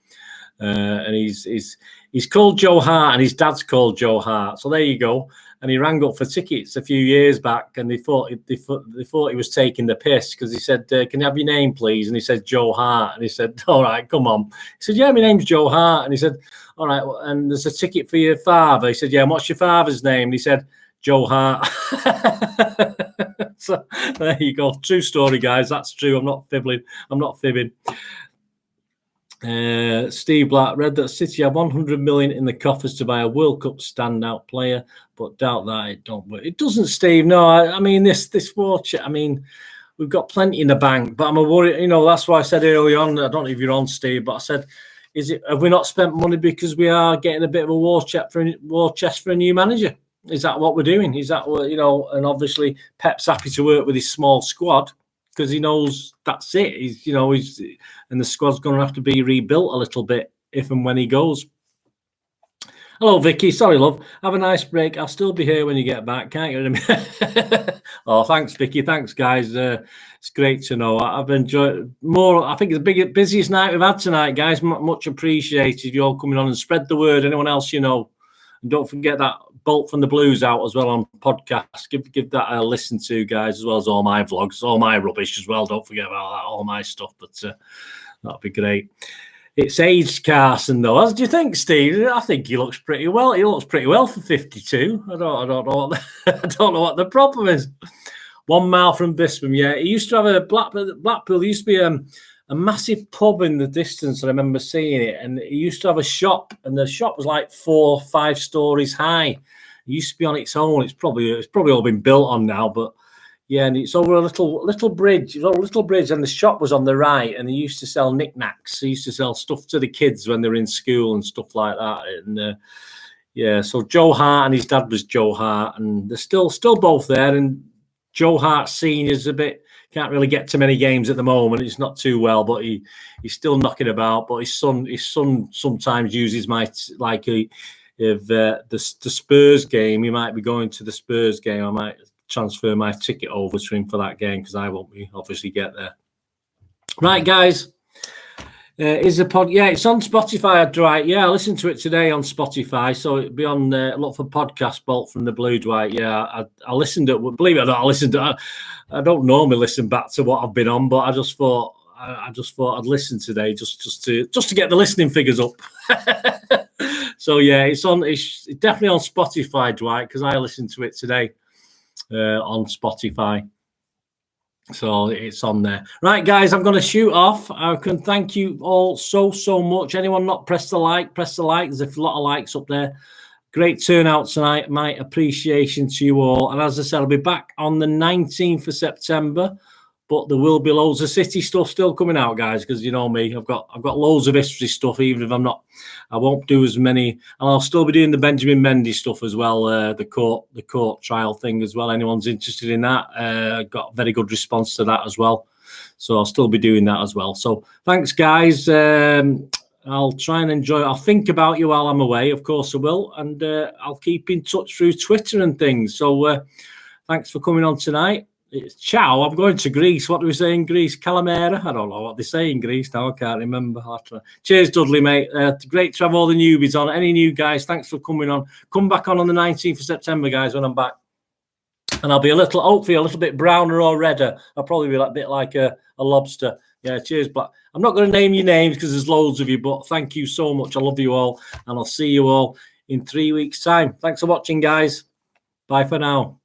Speaker 1: and he's called Joe Hart, and his dad's called Joe Hart. So there you go. And he rang up for tickets a few years back, and they thought he was taking the piss because he said, "Can you have your name, please?" And he said, "Joe Hart." And he said, "All right, come on." He said, "Yeah, my name's Joe Hart." And he said, "All right, and there's a ticket for your father." He said, "Yeah, and what's your father's name?" And he said, "Joe Hart." So there you go. True story, guys. That's true. I'm not fibbing. Steve Black read that City have 100 million in the coffers to buy a World Cup standout player, but doubt that it don't work. It doesn't, Steve. No, I mean this watch. I mean, we've got plenty in the bank, but I'm a worry. You know, that's why I said early on. I don't know if you're on, Steve, but I said, have we not spent money because we are getting a bit of a war chest for a new manager? Is that what we're doing? Is that what, you know? And obviously, Pep's happy to work with his small squad because he knows that's it. And the squad's going to have to be rebuilt a little bit if and when he goes. Hello, Vicky. Sorry, love. Have a nice break. I'll still be here when you get back. Can't get rid of me. Oh, thanks, Vicky. Thanks, guys. It's great to know. I've enjoyed more. I think it's the busiest night we've had tonight, guys. Much appreciated. You all coming on and spread the word. Anyone else you know. And don't forget that Bolt from the Blues out as well on podcast. Give that a listen to, guys, as well as all my vlogs, all my rubbish as well. Don't forget about that, all my stuff. But that'll be great. It's aged Carson, though. As do you think, Steve? I think he looks pretty well. He looks pretty well for 52. I don't know what the problem is. 1 mile from Bispam. Yeah, he used to have a Blackpool. There used to be a massive pub in the distance. I remember seeing it, and he used to have a shop, and the shop was like 4 or 5 stories high. It used to be on its own. It's probably all been built on now, but yeah, and it's over a little bridge. It was over a little bridge, and the shop was on the right, and they used to sell knickknacks. They used to sell stuff to the kids when they were in school and stuff like that. And yeah, so Joe Hart and his dad was Joe Hart, and they're still both there. And Joe Hart Senior's a bit. Can't really get to many games at the moment. It's not too well, but he's still knocking about. But his son sometimes uses the Spurs game. He might be going to the Spurs game. I might transfer my ticket over to him for that game because I won't be obviously get there. Right, guys. Is the pod? Yeah, it's on Spotify. Dwight. Yeah, I listened to it today on Spotify, so it'll be on. Look for podcast Bolt from the Blue, Dwight. Yeah, I listened to. Believe it or not, I don't normally listen back to what I've been on, but I just thought I'd listen today just to get the listening figures up. So yeah, it's definitely on Spotify, Dwight, because I listened to it today on Spotify. So it's on there. Right, guys, I'm going to shoot off. I can thank you all so much. Anyone not press the like, press the like. There's a lot of likes up there. Great turnout tonight. My appreciation to you all. And as I said, I'll be back on the 19th of September. But there will be loads of City stuff still coming out, guys, because you know me, I've got loads of history stuff, even if I won't do as many. And I'll still be doing the Benjamin Mendy stuff as well, the court trial thing as well. Anyone's interested in that, got a very good response to that as well. So I'll still be doing that as well. So thanks, guys. I'll try and enjoy it. I'll think about you while I'm away, of course I will. And I'll keep in touch through Twitter and things. So thanks for coming on tonight. It's ciao. I'm going to Greece. What do we say in Greece? Calamera? I don't know what they say in Greece now. I can't remember. Cheers, Dudley, mate. Great to have all the newbies on. Any new guys, thanks for coming on. Come back on the 19th of September, guys, when I'm back. And I'll be hopefully a little bit browner or redder. I'll probably be a bit like a lobster. Yeah, cheers, Black. I'm not going to name your names because there's loads of you, but thank you so much. I love you all. And I'll see you all in 3 weeks' time. Thanks for watching, guys. Bye for now.